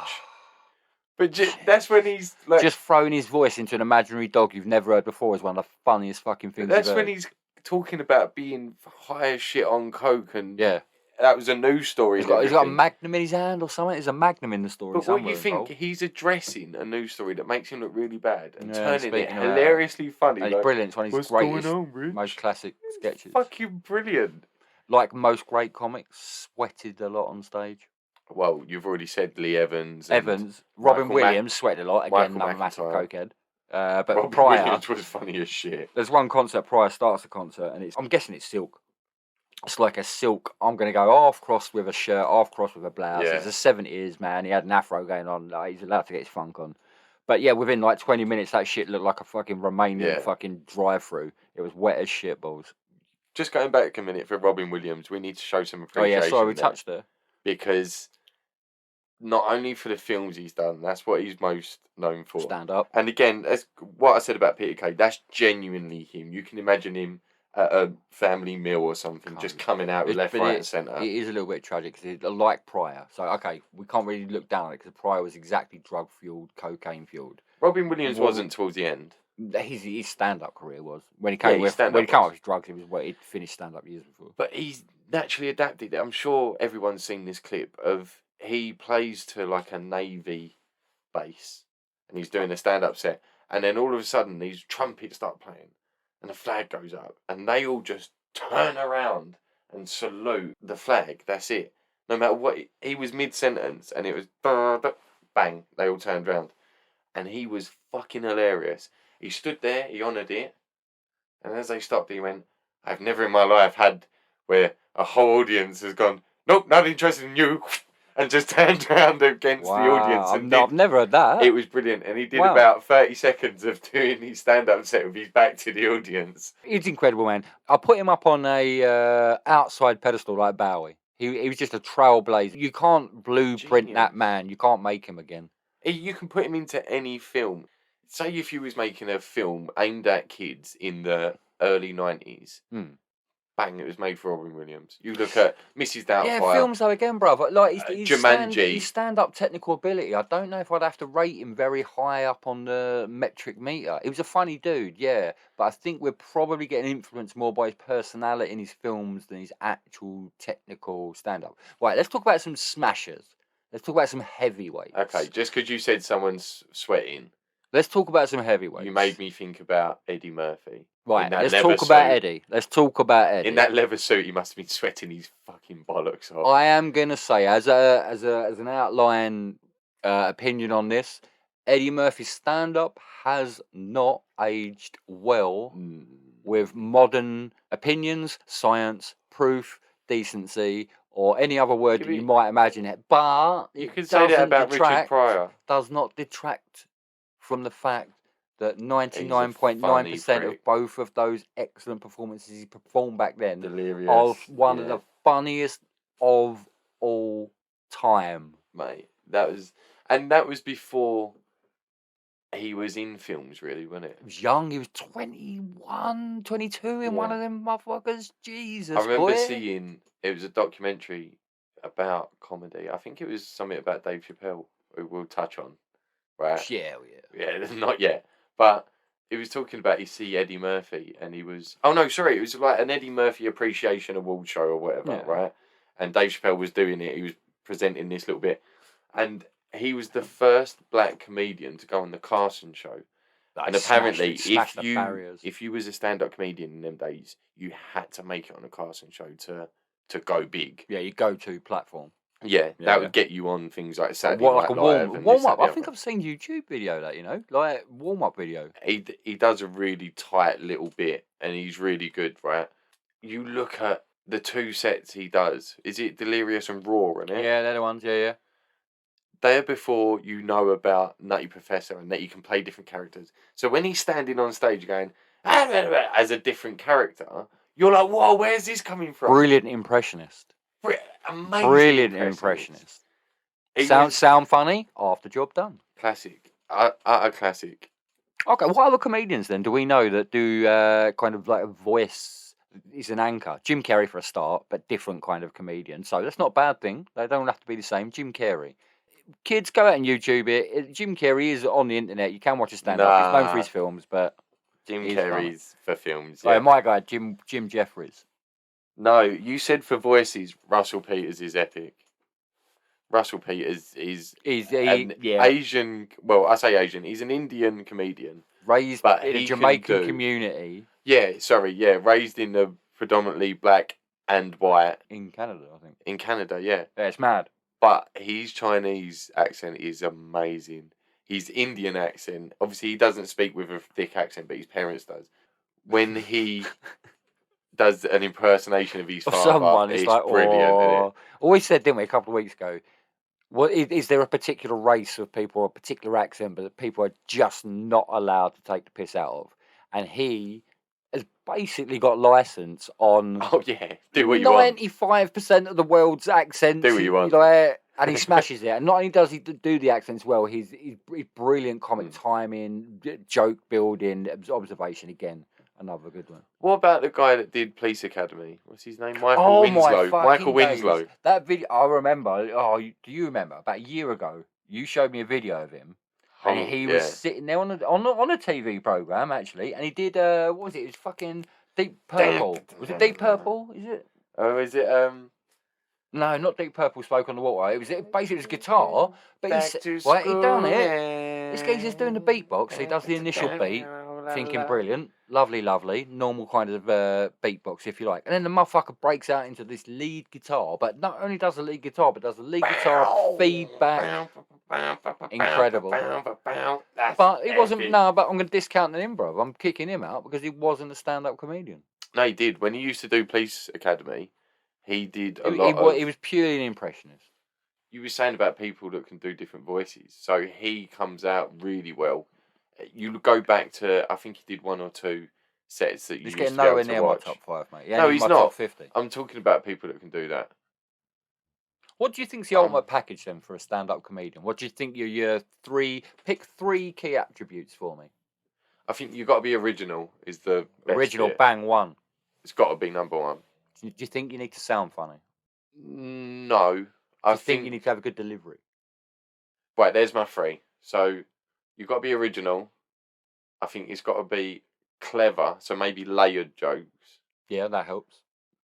But that's when he's like, just throwing his voice into an imaginary dog you've never heard before is one of the funniest fucking things. That's when he's talking about being high as shit on coke, and yeah, that was a news story. He's got a magnum in his hand or something. There's a magnum in the story. But what you think, involved. he's addressing a news story that makes him look really bad and turning it speaking hilariously funny. And like, it's brilliant. It's one of his greatest, most classic sketches. Fucking brilliant. Like most great comics, sweated a lot on stage. Well, you've already said Lee Evans. Robin Williams sweated a lot. Again, another massive cokehead. But Robin Pryor Williams was funny as shit. There's one concert. Pryor starts the concert, and I'm guessing it's silk. It's like a silk. I'm going to go half crossed with a shirt, half crossed with a blouse. Yeah. It's the 70s, man. He had an afro going on. Like, he's allowed to get his funk on. But yeah, within like 20 minutes, that shit looked like a fucking Romanian fucking drive-through. It was wet as shit balls. Just going back a minute for Robin Williams, we need to show some appreciation. Oh yeah, sorry, we touched there. Because not only for the films he's done, that's what he's most known for. Stand up. And again, that's what I said about Peter Kay. That's genuinely him. You can imagine him at a family meal or something, just coming out with left, right, and centre. It is a little bit tragic because it's like Pryor. So okay, we can't really look down on it because Pryor was exactly drug fueled, cocaine fueled. Robin Williams wasn't towards the end. His stand up career was when he came with drugs. It was he'd finished stand up years before. But he's naturally adapted. I'm sure everyone's seen this clip of he plays to like a Navy base and he's doing a stand up set, and then all of a sudden these trumpets start playing and the flag goes up and they all just turn around and salute the flag. That's it. No matter what, he was mid sentence and it was bang, they all turned around, and he was fucking hilarious. He stood there, he honoured it, and as they stopped, he went, I've never in my life had where a whole audience has gone, nope, not interested in you, and just turned around against the audience. And I've never heard that. It was brilliant, and he did about 30 seconds of doing his stand-up set with his back to the audience. He's incredible, man. I put him up on a outside pedestal like Bowie. He was just a trailblazer. You can't blueprint that man. You can't make him again. You can put him into any film. Say if you was making a film aimed at kids in the early 90s, bang, it was made for Robin Williams. You look at Mrs. Doubtfire. Yeah, films though, again, brother. Like Jumanji. His stand-up technical ability, I don't know if I'd have to rate him very high up on the metric meter. He was a funny dude, yeah, but I think we're probably getting influenced more by his personality in his films than his actual technical stand-up. Right, let's talk about some smashers. Let's talk about some heavyweights. Okay, just because you said someone's sweating. Let's talk about some heavyweights. You made me think about Eddie Murphy. Right, let's talk about Eddie. Let's talk about Eddie. In that leather suit, he must have been sweating his fucking bollocks off. I am gonna say, as an outline opinion on this, Eddie Murphy's stand-up has not aged well with modern opinions, science, proof, decency, or any other word that you might imagine it. But you could say that about Richard Pryor. Does not detract from the fact that 99.9% of both of those excellent performances he performed back then are one of the funniest of all time. Mate, that was... And that was before he was in films, really, wasn't it? He was young. He was 21, 22 in one Yeah. of them motherfuckers. Jesus, I remember boy. seeing it was a documentary about comedy. I think it was something about Dave Chappelle, who we'll touch on, right? Yeah, yeah. Yeah, not yet. But he was talking about he see Eddie Murphy, and he was it was like an Eddie Murphy Appreciation Award show or whatever, Yeah. right? And Dave Chappelle was doing it. He was presenting this little bit, and he was the first black comedian to go on the Carson show. Like, And apparently, smashed the barriers. if you was a stand-up comedian in them days, you had to make it on a Carson show to go big. Yeah, your go-to platform. Yeah, Yeah, that would get you on things like Saturday What, Night like a Live and this, warm up. that, I the think other. I've seen YouTube video that, like warm-up video. He does a really tight little bit, and he's really good, right? You look at the two sets he does. Is it Delirious and Raw, isn't it? Yeah, they're the ones. Yeah. They're before you know about Nutty Professor and that you can play different characters. So when he's standing on stage going as a different character, you're like, whoa, where's this coming from? Brilliant impressionist. Amazing Brilliant impressionist. impressionist. Sound funny? Half the job done. Classic. Utter classic. Okay, what other comedians then do we know that do kind of like a voice is an anchor? Jim Carrey for a start, but different kind of comedian. So that's not a bad thing. They don't have to be the same. Jim Carrey. Kids, go out and YouTube it. Jim Carrey is on the internet. You can watch his stand-up. He's known for his films, but Jim he's Carrey's for films. oh, Yeah. my guy, Jim Jeffries. No, you said for voices, Russell Peters is epic. Russell Peters is an Asian. Well, I say Asian. He's an Indian comedian. Raised But in a he can Jamaican do- community Yeah, sorry. Yeah, raised in a predominantly black and white in Canada, I think. in Canada. Yeah, Yeah, it's mad. but his Chinese accent is amazing. His Indian accent, obviously, he doesn't speak with a thick accent, but his parents does. When he does an impersonation of his Of father, someone, it's like, brilliant. Isn't it? Always said, didn't we, a couple of weeks ago? What is there a particular race of people or a particular accent, but that people are just not allowed to take the piss out of? And he has basically got license on Oh yeah, do what you want. 95% of the world's accents. Do what you want. And he smashes it. And not only does he do the accents well, he's brilliant comic timing, joke building, observation. Again, another good one. What about the guy that did Police Academy? What's his name? Michael Oh Winslow. my Michael fucking Winslow. days. That video, I remember. Oh, do you remember? About a year ago, you showed me a video of him. And he was sitting there on a TV program actually, and he did what was it? It was fucking Deep Purple. Was it Deep Purple? Is it? Oh, is it? No, not Deep Purple. Spoke on the Water. It was basically his guitar, but Back he to done it. school, This guy's just doing the beatbox. So he does the initial beat, thinking brilliant, lovely, normal kind of beatbox if you like, and then the motherfucker breaks out into this lead guitar. But not only does the lead guitar, but does the lead guitar feedback. Incredible. But he wasn't. epic. No, but I'm going to discount him, bro. I'm kicking him out because he wasn't a stand-up comedian. No, he did. When he used to do Police Academy, he did a lot. He was purely an impressionist. You were saying about people that can do different voices, so he comes out really well. You go back to, I think he did one or two sets that you He's used getting to be able nowhere to near my watch. top 5, mate. No, he's my not. Top 50. I'm talking about people that can do that. What do you think's the ultimate package then for a stand-up comedian? What do you think your three? Pick 3 key attributes for me. I think you've got to be original. Is the best Original, bit. bang one. It's got to be number one. Do you think you need to sound funny? No, Do I you think you need to have a good delivery? Right, there's my 3. So you've got to be original. I think it's got to be clever. So maybe layered jokes Yeah, that helps.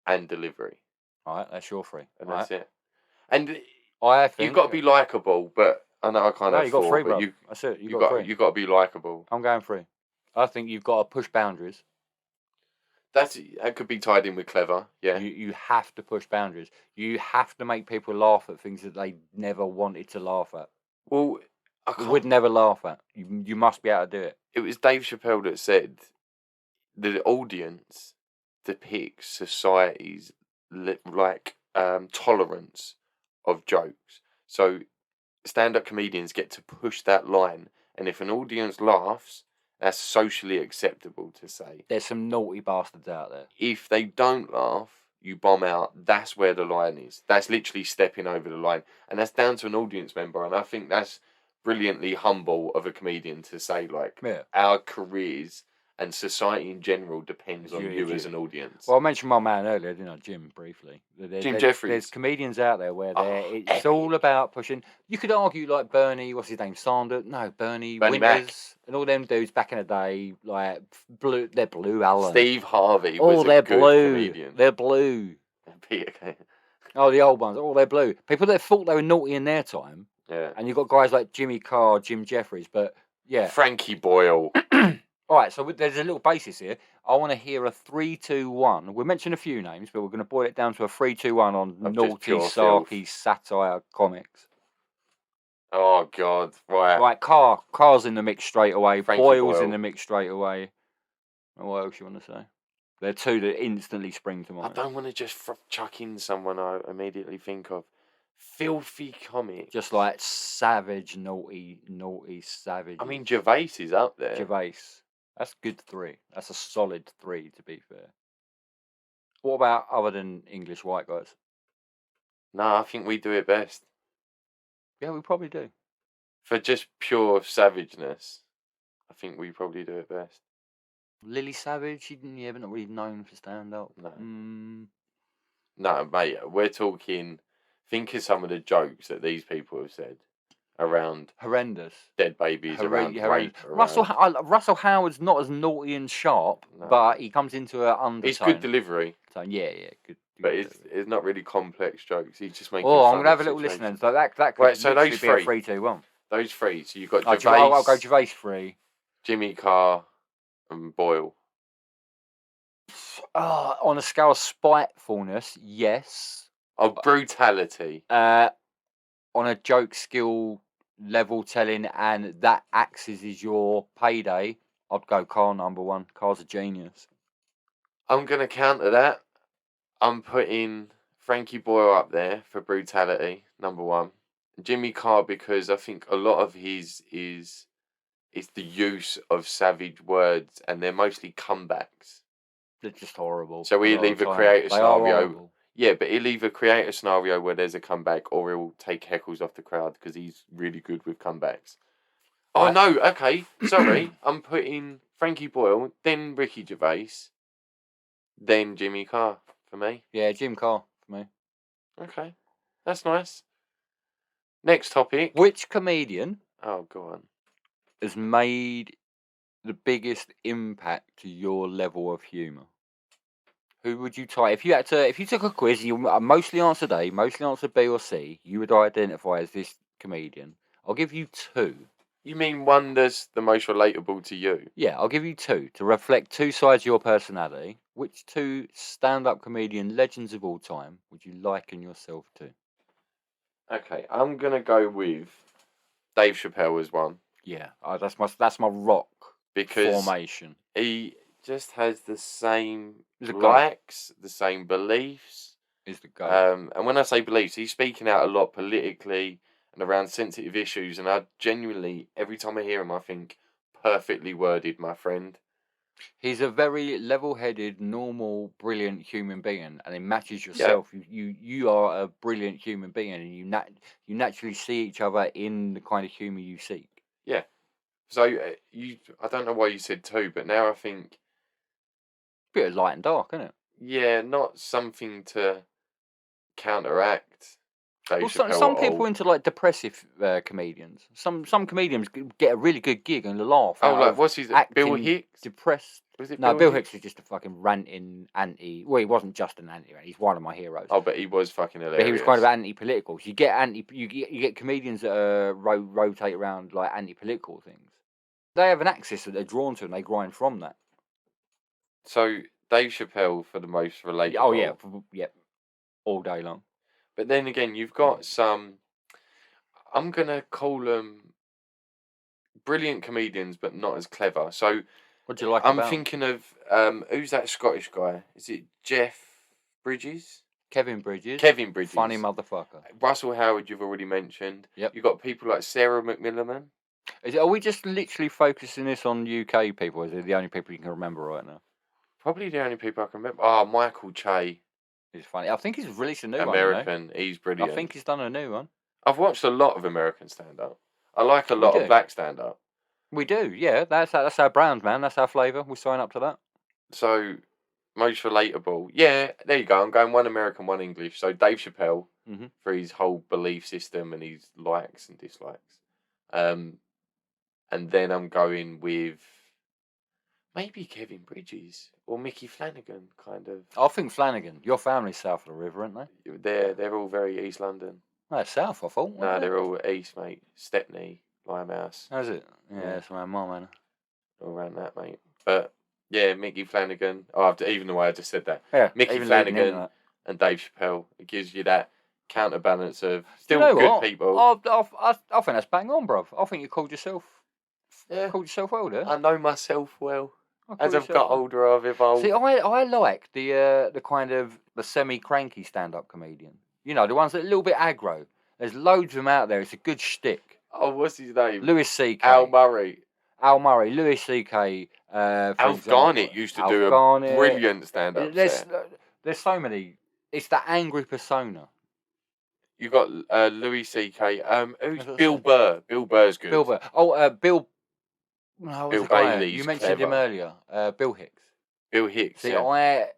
and delivery, All right, that's your 3. and All that's right. it. And I think you've got to be likable. But I know I can't No, have you got 4, 3, but bro. you That's it. you You got 3. you got to be likable. I'm going 3. I think you've got to push boundaries. That could be tied in with clever. Yeah. You have to push boundaries. You have to make people laugh at things that they never wanted to laugh at. Well, I Would never laugh at. You must be able to do it. it was Dave Chappelle that said the audience depicts society's tolerance of jokes. So stand-up comedians get to push that line, and if an audience laughs, that's socially acceptable to say. There's some naughty bastards out there. If they don't laugh, you bomb out. That's where the line is. That's literally stepping over the line, and that's down to an audience member. And I think that's brilliantly humble of a comedian to say, like, Yeah. our careers and society in general depends on You- you you- as an audience. Well, I mentioned my man earlier, didn't I, Jim, briefly. Jim Jeffries. There's comedians out there where it's epic. all about pushing. You could argue like Bernie, what's his name, Bernie Bernie Mac. Winters, and all them dudes back in the day, like they're blue, Alan. Steve Harvey was they're a good blue. comedian. They're blue. Peter, Oh, the old ones. Oh, they're blue. People that thought they were naughty in their time, yeah. and you've got guys like Jimmy Carr, Jim Jeffries, but yeah. Frankie Boyle. All right, so there's a little basis here. I want to hear a 3-2-1. We mentioned a few names, but we're going to boil it down to a 3-2-1 on Of just naughty, pure sarky, satire comics. Oh, God. Right. Right, Carr's in the mix straight away. Frankie Boyle's Boyle. in the mix straight away. And what else you want to say? They're two that instantly spring to I mind. don't want to just chuck in someone I immediately think of. Filthy comic. Just like savage, naughty, savage. I mean, Gervais is up there. Gervais. That's good 3. That's a solid 3, to be fair. What about other than English white guys? No, I think we do it best. Yeah, we probably do. For just pure savageness, I think we probably do it best. Lily Savage, yeah, but not really known for stand up. No. No, mate, we're talking. Think of some of the jokes that these people have said around Horrendous. dead babies, around rape. Russell Howard's not as naughty and sharp, No. but he comes into an undertone. It's good delivery, Yeah, good. but good it's not really complex jokes. He's just making. Oh, fun I'm gonna have of a little listen situations. then. So that could Right, so literally those be a three. 3-2-1. Those 3. So you've got Oh, Gervais, I'll go Gervais 3. Jimmy Carr, and Boyle. On a scale of spitefulness, yes. Oh, brutality. On a joke skill level telling, and that acts as your payday, I'd go Carr number 1. Carr's a genius. I'm gonna counter that. I'm putting Frankie Boyle up there for brutality, number 1. Jimmy Carr, because I think a lot of his is the use of savage words, and they're mostly comebacks. They're just horrible. So he'll a lot of either time. create a They are scenario. horrible. Yeah, but he'll either create a scenario where there's a comeback, or he'll take heckles off the crowd because he's really good with comebacks. Oh Right. no, okay, sorry. I'm putting Frankie Boyle, then Ricky Gervais, then Jimmy Carr for me. Yeah, Jim Carr for me. Okay, that's nice. Next topic. Which comedian Oh, go on. has made the biggest impact to your level of humour? Who would you type if you took a quiz? You mostly answered A, mostly answered B or C. You would identify as this comedian. I'll give you 2. You mean one that's the most relatable to you? Yeah, I'll give you 2 to reflect 2 sides of your personality. Which 2 stand-up comedian legends of all time would you liken yourself to? Okay, I'm gonna go with Dave Chappelle as one Yeah, that's my rock because formation. he just has the same He's a guy. likes, the same beliefs. Is the goat. And when I say beliefs, he's speaking out a lot politically and around sensitive issues. And I genuinely, every time I hear him, I think, perfectly worded, my friend. He's a very level-headed, normal, brilliant human being, and it matches yourself. You are a brilliant human being, and you naturally see each other in the kind of humour you seek. Yeah. So I don't know why you said 2, but now I think, Bit of light and dark, isn't it? yeah, not something to counteract. Dave Well, Chappelle some at people all. into like depressive comedians. Some comedians get a really good gig and laugh. Oh, out like of what's his Bill acting Hicks? Depressed. Was it No, Bill Hicks was just a fucking ranting anti. Well, he wasn't just an anti. He's one of my heroes. Oh, but he was fucking hilarious. But he was kind of anti-political. So you get comedians that rotate around like anti-political things. They have an axis that they're drawn to, and they grind from that. So Dave Chappelle for the most relatable. Oh yeah, all day long. But then again, you've got some. I'm gonna call them brilliant comedians, but not as clever. So What do you like I'm about thinking of who's that Scottish guy? Is it Jeff Bridges? Kevin Bridges? Kevin Bridges. Funny motherfucker. Russell Howard, you've already mentioned. Yep. You've got people like Sarah McMillan. Are we just literally focusing this on UK people? Is it the only people you can remember right now? Probably the only people I can remember. Oh, Michael Che, It's funny. I think he's released a new one. American. He's brilliant. I think he's done a new one. I've watched a lot of American stand-up. I like a lot do. of black stand-up. We do, yeah. That's our brand, man. That's our flavour. We'll sign up to that. So, most relatable. Yeah, there you go. I'm going one American, one English. So, Dave Chappelle, for his whole belief system and his likes and dislikes. And then I'm going with maybe Kevin Bridges or Mickey Flanagan, kind of. I think Flanagan. Your family's south of the river, aren't they? They're all very East London. No, south, I thought. No, they're all East, mate. Stepney, Limehouse. How's it? Yeah, it's around my man. All around that, mate. But, yeah, Mickey Flanagan. Oh, even the way I just said that. Yeah, Mickey Flanagan and Dave Chappelle. It gives you that counterbalance of still good people. I think that's bang on, bruv. I think you called yourself well there. I know myself well. As I've got older, I've evolved. See, I like the kind of the semi-cranky stand-up comedian. You know, the ones that are a little bit aggro. There's loads of them out there. It's a good shtick. Oh, what's his name? Louis C.K. Al Murray, Louis C.K. Alf Garnett used to do a brilliant stand-up set. There's so many. It's that angry persona. You got Louis C.K. Who's Bill Burr? Bill Burr's good. Bill Burr. Oh, Bill. No, Bill Bailey's you mentioned clever. him earlier. Bill Hicks. Bill Hicks. See, yeah. I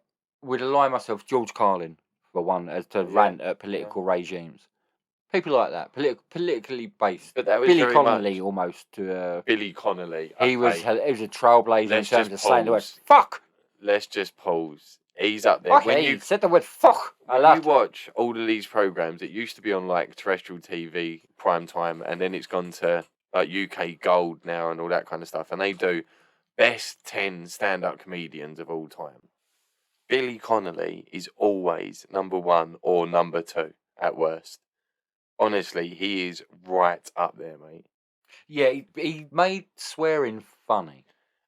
would align myself George Carlin for one as to rant at political regimes. People like that, politically based. But that was Billy very Connolly much almost to. Billy Connolly. He was a trailblazer in terms of saying the word fuck. Let's just pause. He's up there. Okay, he said the word fuck. When you watch all of these programs, it used to be on like terrestrial TV, prime time, and then it's gone to like UK Gold now and all that kind of stuff. And they do best 10 stand-up comedians of all time. Billy Connolly is always number 1 or number 2 at worst. Honestly, he is right up there, mate. Yeah, he made swearing funny.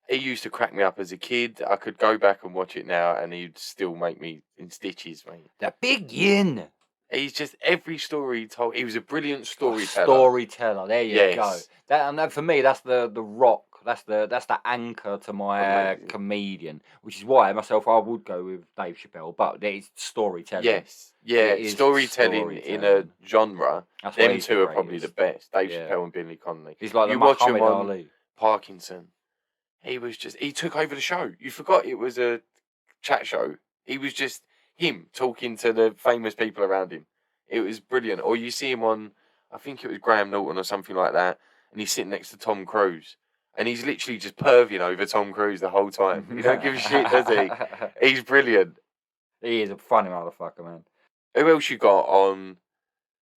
He used to crack me up as a kid. I could go back and watch it now and he'd still make me in stitches, mate. The big yin. He's just every story he told. He was a brilliant storyteller. Storyteller, there you go. That for me, that's the rock. That's the anchor to my comedian, which is why myself I would go with Dave Chappelle, but it's storytelling. Yes, yeah, storytelling in a genre. Them two are probably the best. Dave Chappelle and Billy Connolly. He's like you the watch him Muhammad on Ali. Parkinson. He took over the show. You forgot it was a chat show. He was just him talking to the famous people around him. It was brilliant. Or you see him on, I think it was Graham Norton or something like that, and he's sitting next to Tom Cruise. And he's literally just perving over Tom Cruise the whole time. He don't give a shit, does he? He's brilliant. He is a funny motherfucker, man. Who else you got on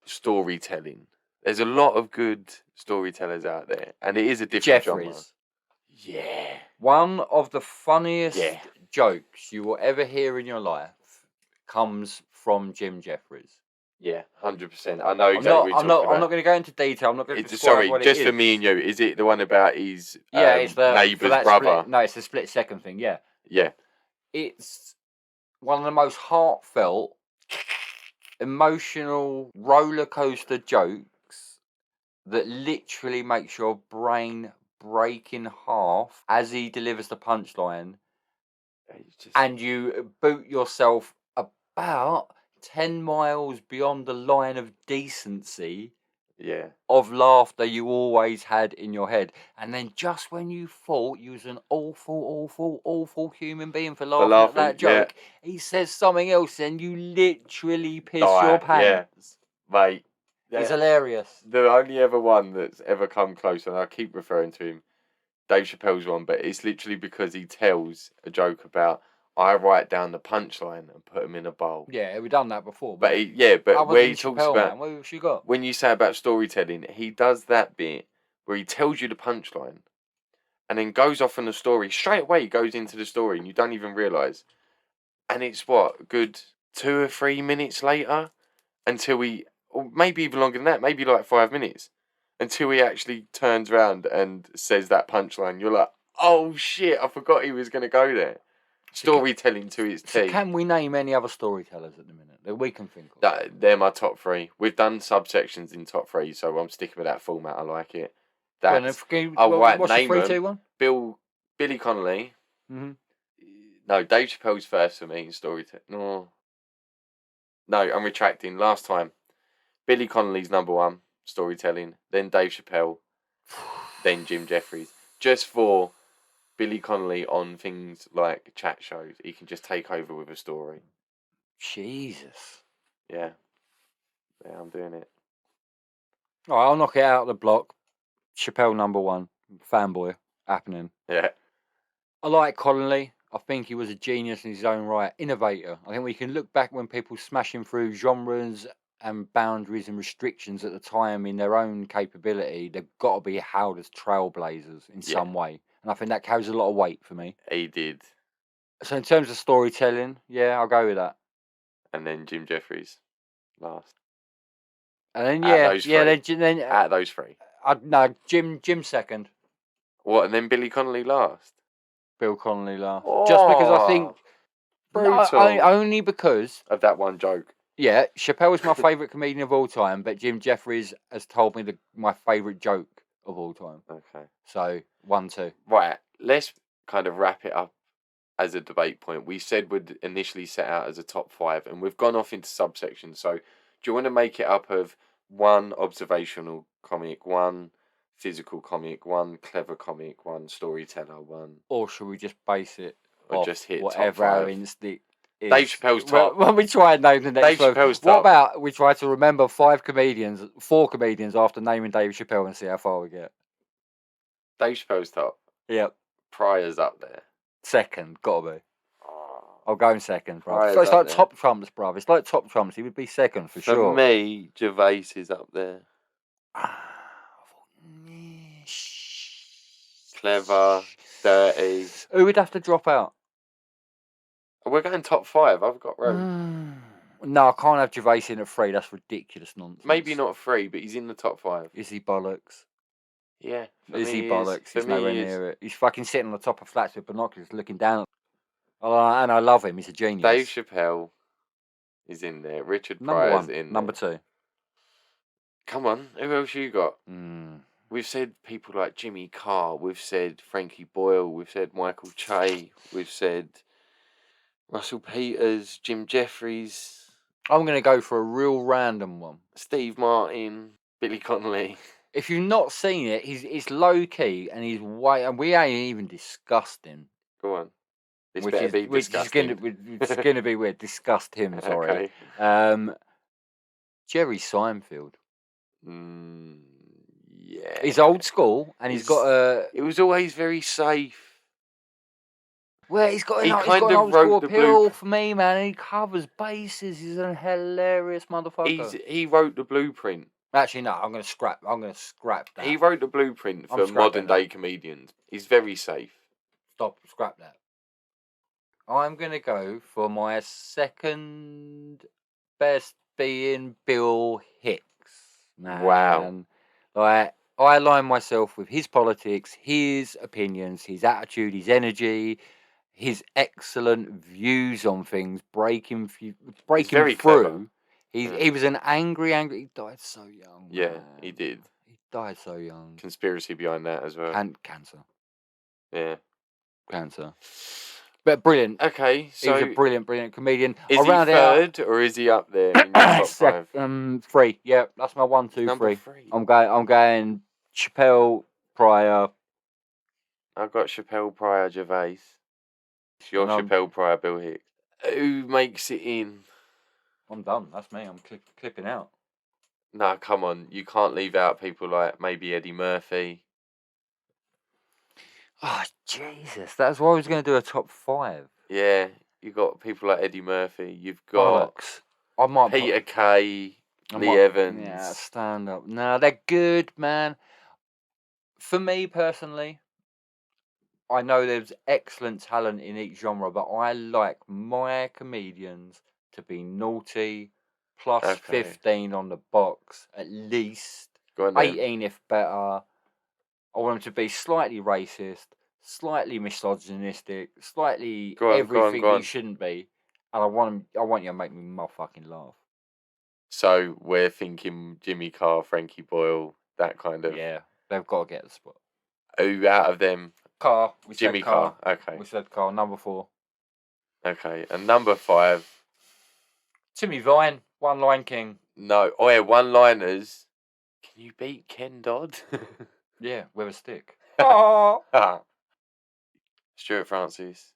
storytelling? There's a lot of good storytellers out there, and it is a different genre. Jeffries. Yeah. One of the funniest jokes you will ever hear in your life comes from Jim Jeffries. Yeah, 100%. I know exactly what you're talking about. I'm not going to go into detail. I'm not going to describe what it is. Just for me and you, is it the one about his it's the neighbour's brother? No, it's a split second thing, yeah. Yeah. It's one of the most heartfelt, emotional roller coaster jokes that literally makes your brain break in half as he delivers the punchline, and you boot yourself about 10 miles beyond the line of decency of laughter you always had in your head. And then just when you thought you was an awful human being for laughing at that joke, he says something else and you literally piss your pants. Yeah, mate. He's hilarious. The only ever one that's ever come close, and I keep referring to him, Dave Chappelle's one, but it's literally because he tells a joke about, I write down the punchline and put them in a bowl. Yeah, we've done that before. But where he talks Chappelle, about, what have you got? When you say about storytelling, he does that bit where he tells you the punchline and then goes off on the story. Straight away, he goes into the story and you don't even realise. And it's what, a good 2 or 3 minutes later until or maybe even longer than that, maybe like 5 minutes, until he actually turns around and says that punchline. You're like, oh shit, I forgot he was going to go there. Storytelling to its teeth. Can we name any other storytellers at the minute that we can think of? They're my top 3. We've done subsections in top 3, so I'm sticking with that format. I like it. What's the 3, 2, 1? Billy Connolly. Mm-hmm. No, Dave Chappelle's first for me in storytelling. No, I'm retracting. Last time, Billy Connolly's number 1. storytelling, then Dave Chappelle, then Jim Jeffries. Just for Billy Connolly on things like chat shows, he can just take over with a story. Jesus. Yeah. Yeah, I'm doing it. All right, I'll knock it out of the block. Chappelle number 1. Fanboy. Happening. Yeah. I like Connolly. I think he was a genius in his own right. Innovator. I think we can look back when people smashing through genres and boundaries and restrictions at the time in their own capability, they've got to be held as trailblazers in some way. And I think that carries a lot of weight for me. He did. So in terms of storytelling, yeah, I'll go with that. And then Jim Jeffries last. And then then out those three. No, Jim second. What? And then Billy Connolly last. Bill Connolly last. Just because I think only because of that one joke. Yeah, Chappelle is my favourite comedian of all time, but Jim Jeffries has told me my favourite joke of all time. Okay. So 1, 2. Right. Let's kind of wrap it up as a debate point. We said we'd initially set out as a top 5, and we've gone off into subsections. So do you want to make it up of 1 observational comic, 1 physical comic, 1 clever comic, 1 storyteller, 1? Or should we just base it or off just hit whatever top 5? our instinct is? Dave Chappelle's top. When we try and name the next Dave Chappelle's What top. about we try to remember 4 comedians after naming Dave Chappelle and see how far we get? Dave Chappelle's top. Yep. Pryor's up there. Second, gotta be. Oh. I'll go in second, bro. Pryor's So it's up like there. top trumps, bro. It's like top trumps. He would be second for sure. For me, Gervais is up there. Clever, dirty. Who would have to drop out? We're going top 5. I've got room. No, I can't have Gervais in at 3. That's ridiculous nonsense. Maybe not 3, but he's in the top 5. Is he bollocks? Yeah. Is he bollocks? He's nowhere near it. He's fucking sitting on the top of flats with binoculars looking down. And I love him. He's a genius. Dave Chappelle is in there. Richard Number Pryor's 1. in there. Number 2. Come on. Who else you got? We've said people like Jimmy Carr. We've said Frankie Boyle. We've said Michael Che. We've said Russell Peters, Jim Jeffries. I'm going to go for a real random one. Steve Martin, Billy Connolly. If you've not seen it, he's low key and and we ain't even discussed him. Go on. This Which better is be disgusting. going to be weird. Discussed him, sorry. Okay. Jerry Seinfeld. Yeah. He's old school and he's got a... It was always very safe. Well, he's got He an kind of old school wrote the appeal for me, man. He covers bases. He's a hilarious motherfucker. He wrote the blueprint. Actually, no. I'm going to scrap that. He wrote the blueprint for modern day comedians. He's very safe. Scrap that. I'm going to go for my second best being Bill Hicks. Man. Wow. Like, I align myself with his politics, his opinions, his attitude, his energy, his excellent views on things, breaking very through. clever. He was an angry. He died so young. Yeah, man. he did. He died so young. Conspiracy behind that as well. And cancer. Yeah. Cancer. But brilliant. Okay, so he was a brilliant comedian. Is he third or is he up there in your top 5? 3. Yeah, that's my 1, 2, Number 3. 3. I'm going Chappelle, Pryor. I've got Chappelle, Pryor, Gervais. Your Chappelle, Pryor, Bill Hicks. Who makes it in? I'm done. That's me. I'm clipping out. Nah, come on. You can't leave out people like maybe Eddie Murphy. Oh, Jesus. That's why I was going to do a top 5. Yeah, you got people like Eddie Murphy. You've got I might Peter Kay, Lee Evans. Yeah, stand up. No, they're good, man. For me personally, I know there's excellent talent in each genre, but I like my comedians to be naughty, plus 15 on the box, at least. Go on, then. 18 if better. I want them to be slightly racist, slightly misogynistic, slightly everything you shouldn't be. And I want you to make me motherfucking laugh. So we're thinking Jimmy Carr, Frankie Boyle, that kind of... Yeah, they've got to get the spot. Who out of them? Carr. Jimmy Carr. Okay. We said Carr. Number 4. Okay. And number 5? Timmy Vine, One Line King. No. Oh, yeah, one-liners. Can Can you beat Ken Dodd? Yeah, with a stick. Oh. Stuart Francis.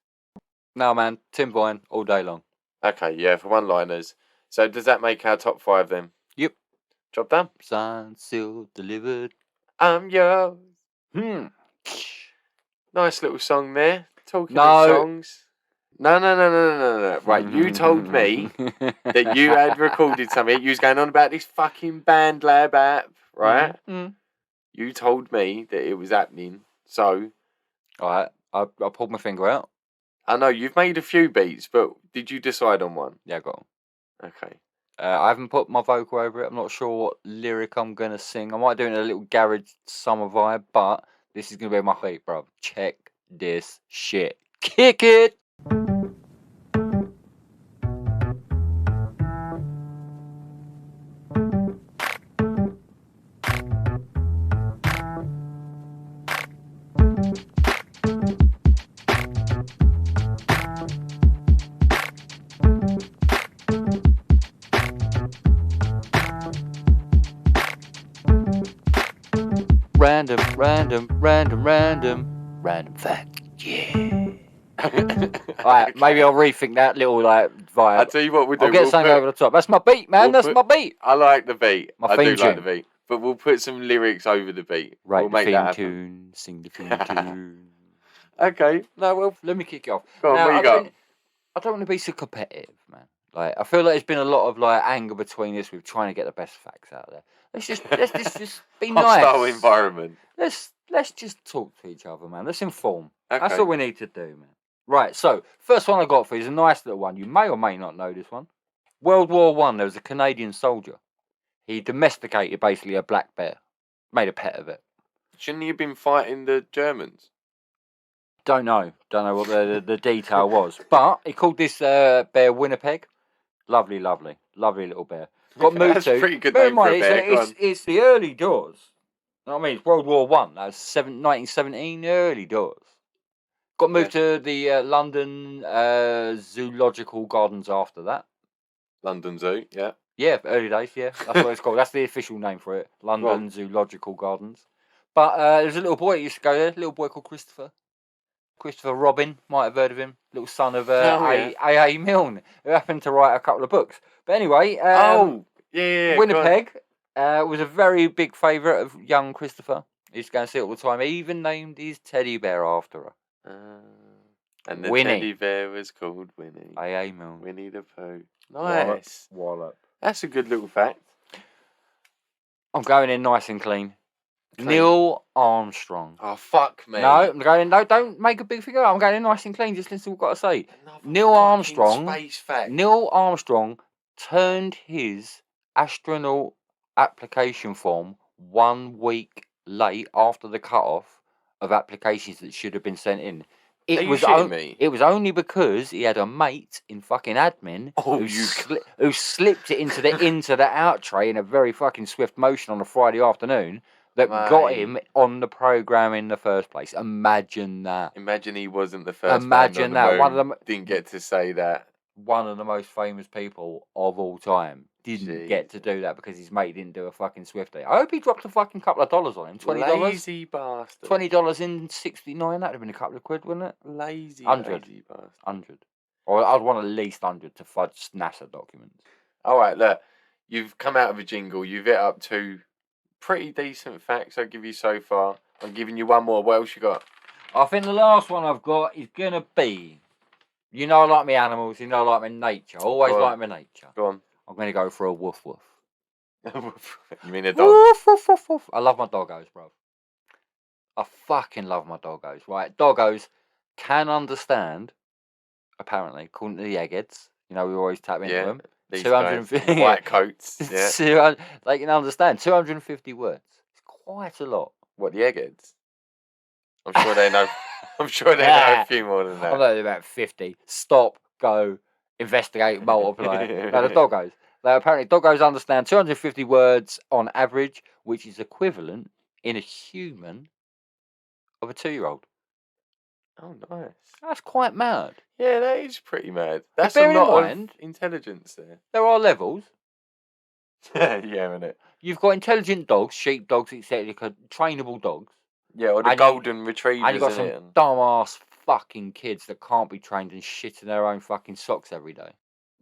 No, man. Tim Vine all day long. Okay, yeah, for one-liners. So does that make our top 5 then? Yep. Job done. Signed, sealed, delivered. I'm yours. Hmm. Nice little song there. Talking No. of songs. No. Right, you told me that you had recorded something. You was going on about this fucking Band Lab app, right? Mm. You told me that it was happening. So, All right. I pulled my finger out. I know you've made a few beats, but did you decide on one? Yeah, I got 'em. Okay. I haven't put my vocal over it. I'm not sure what lyric I'm going to sing. I might do it in a little garage summer vibe, but this is going to be my beat, bro. Check this shit. Kick it! Random fact. Yeah. Alright, maybe I'll rethink that little like vibe. I'll tell you what we'll do. I'll get something over the top. That's my beat, man. That's my beat. I like the beat. My I theme do like tune. the beat. But we'll put some lyrics over the beat. Write We'll the make theme that happen. tune, sing the theme tune. Okay. No, well, let me kick it off. Go on, Now, what you got? I don't want to be so competitive, man. Like, I feel like there's been a lot of like anger between us with trying to get the best facts out there. Let's just be nice. Hostile environment. Let's just talk to each other, man. Let's inform. Okay. That's all we need to do, man. Right, so first one I got for you is a nice little one. You may or may not know this one. World War One. There was a Canadian soldier. He domesticated basically a black bear, made a pet of it. Shouldn't he have been fighting the Germans? Don't know what the detail was, but he called this bear Winnipeg. Lovely little bear. Got moved That's to. a pretty good Bear name in for a mind, bear. Go on. it's the early doors. You know what I mean? It's World War One. That was 1917, early doors. Got moved to the London Zoological Gardens after that. London Zoo, yeah. Yeah, early days, yeah. That's what it's called. That's the official name for it. London Zoological Gardens. But there's a little boy that used to go there, a little boy called Christopher. Christopher Robin, might have heard of him. Little son of A.A. Milne, who happened to write a couple of books. But anyway, yeah. Winnipeg was a very big favourite of young Christopher. He used to go and see it all the time. He even named his teddy bear after her. And the Winnie. teddy bear was called Winnie. A.A. Milne. Winnie the Pooh. Nice. Wallop. That's a good little fact. I'm going in nice and clean. Neil Armstrong. Oh, fuck me. No, I'm going in. No, don't make a big figure. I'm going in nice and clean. Just listen to what I've got to say. Another Neil fucking Armstrong. Space fact. Neil Armstrong turned his astronaut application form 1 week late after the cut-off of applications that should have been sent in. Are you shitting me? It was only because he had a mate in fucking admin who slipped it into the out tray in a very fucking swift motion on a Friday afternoon that got him on the program in the first place. Imagine that. Imagine he wasn't the first. Imagine that. One of them didn't get to say that. One of the most famous people of all time didn't get to do that because his mate didn't do a fucking Swifty. I hope he dropped a fucking couple of dollars on him. $20. Lazy bastard. $20 in '69. That'd have been a couple of quid, wouldn't it? Lazy 100. Lazy bastard. 100. Or I'd want at least 100 to fudge NASA documents. All right, look. You've come out of a jingle. You've hit up 2 pretty decent facts I'll give you so far. I'm giving you one more. What else you got? I think the last one I've got is going to be... You know I like my animals. You know I like my nature. I always like my nature. Go on. I'm going to go for a woof woof. You mean a dog? Woof, woof, woof, woof. I love my doggos, bro. I fucking love my doggos, right? Doggos can understand, apparently, according to the eggheads. You know, we always tap into them. These 250 white coats. Yeah. They can understand 250 words. It's quite a lot. What, the eggheads? I'm sure they know. I'm sure they know a few more than that. I'm not about 50. Stop, go, investigate, multiply. No, the doggos. Apparently, doggos understand 250 words on average, which is equivalent in a human of a 2-year-old. Oh, nice. That's quite mad. Yeah, that is pretty mad. That's bear a in lot mind, of intelligence there. There are levels. yeah, innit? You've got intelligent dogs, sheep dogs, etc., trainable dogs. Yeah, or the And golden and retrievers, you've got innit? some And dumbass fucking kids that can't be trained and shit in their own fucking socks every day.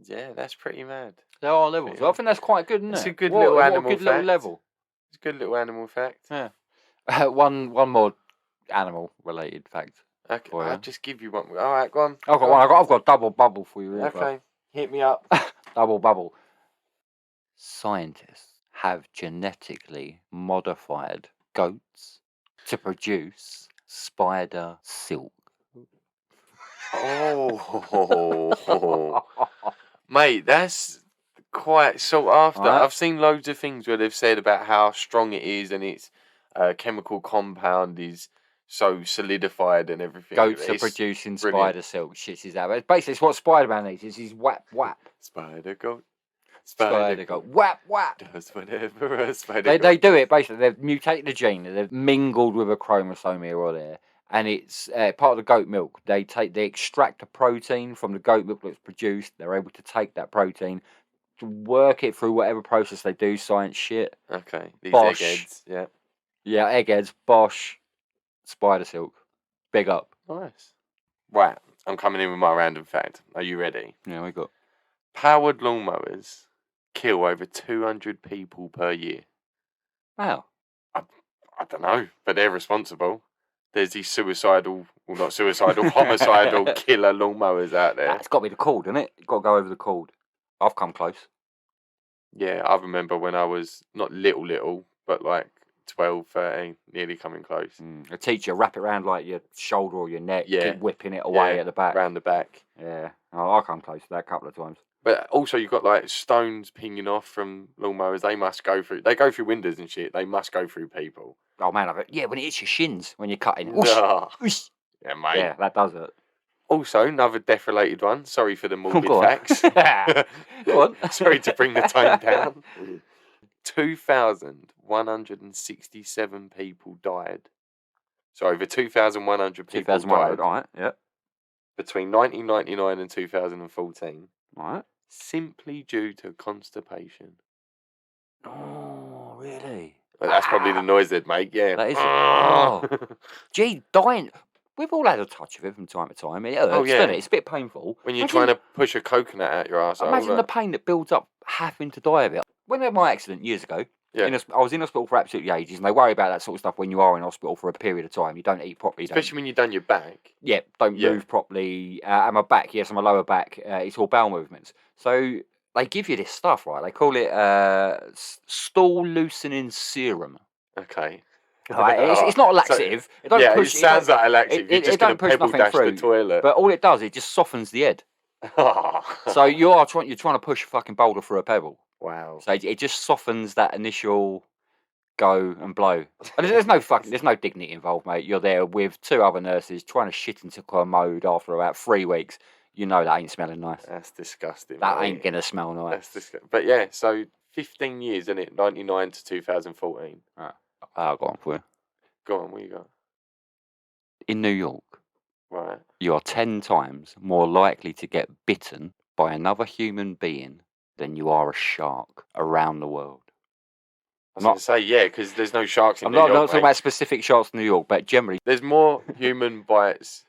yeah, that's pretty mad. There are levels. Yeah. I think that's quite good, isn't It's it? a good What- little what animal a good little fact. level. It's a good little animal fact. Yeah. one more animal related fact. Okay, Oh, yeah. I'll just give you one. All right, go on. I've got go one. on. I've got a double bubble for you. Here, Okay, hit me up. double bubble. Scientists have genetically modified goats to produce spider silk. Oh, mate, that's quite sought after. Right. I've seen loads of things where they've said about how strong it is and its chemical compound is so solidified and everything. Goats are It's producing brilliant. spider silk. Shits is that. Basically, it's what Spider-Man needs. Is his whap whap. Spider goat. Spider goat. Whap whap. Does whatever a spider They goat do it basically. They've mutated the gene. They've mingled with a chromosome here or there, and it's part of the goat milk. They extract a protein from the goat milk that's produced. They're able to take that protein, to work it through whatever process they do. Science shit. Okay, these Bosh. eggheads. Yeah. Yeah, eggheads. Bosh. Spider silk. Big up. Nice. Right, I'm coming in with my random fact. Are you ready? Yeah, we got. Powered lawnmowers kill over 200 people per year. Wow. I don't know, but they're responsible. There's these homicidal killer lawnmowers out there. That's got to be the cord, isn't it? Got to go over the cord. I've come close. Yeah, I remember when I was not little, but like 12, 13, nearly coming close. A teacher wrap it around like your shoulder or your neck. Yeah. Keep whipping it away Yeah, at the back. round the back. Yeah. Oh, I come close to that a couple of times. But also you've got like stones pinging off from lawnmowers. They go through windows and shit. They must go through people. Oh man, when it hits your shins when you're cutting. Ah, Whoosh. yeah, mate. Yeah, that does it. Also, another death-related one. Sorry for the morbid Go on. facts. Go on. Sorry to bring the tone down. 2,167 people died. So over 2,100 people 2001. died All right. Yeah. between 1999 and 2014, All right. simply due to constipation. Oh, really? Well, that's probably the noise they'd make, yeah. That is. Oh. Gee, dying. We've all had a touch of it from time to time. It hurts, yeah. doesn't it? It's a bit painful. When you're Imagine- trying to push a coconut out your arsehole. Imagine the pain that builds up having to die of it. When I had my accident years ago, Yeah. I was in hospital for absolutely ages, and they worry about that sort of stuff when you are in hospital for a period of time. You don't eat properly. Especially when you've done your back. Don't Yeah. move properly. And my back, yes, and my lower back, it's all bowel movements. So they give you this stuff, right? They call it stool loosening serum. Okay. Right? It's not a laxative. It don't Yeah, push, it sounds don't- like a laxative. You're it just going don't to push pebble nothing dash through, the toilet. But all it does, it just softens the head. So you're trying to push a fucking boulder through a pebble. Wow. So it just softens that initial go and blow. And there's no dignity involved, mate. You're there with two other nurses trying to shit into commode after about 3 weeks. You know that ain't smelling nice. That's disgusting. That mate. ain't gonna smell nice. That's disgusting. But yeah, so 15 years, isn't it? 99 to 2014. I'll go on for you. Go on, what you got? In New York, Right. you are 10 times more likely to get bitten by another human being than you are a shark around the world. I was going to say, yeah, because there's no sharks in I'm New not York, talking mate. about specific sharks in New York, but generally There's more human bites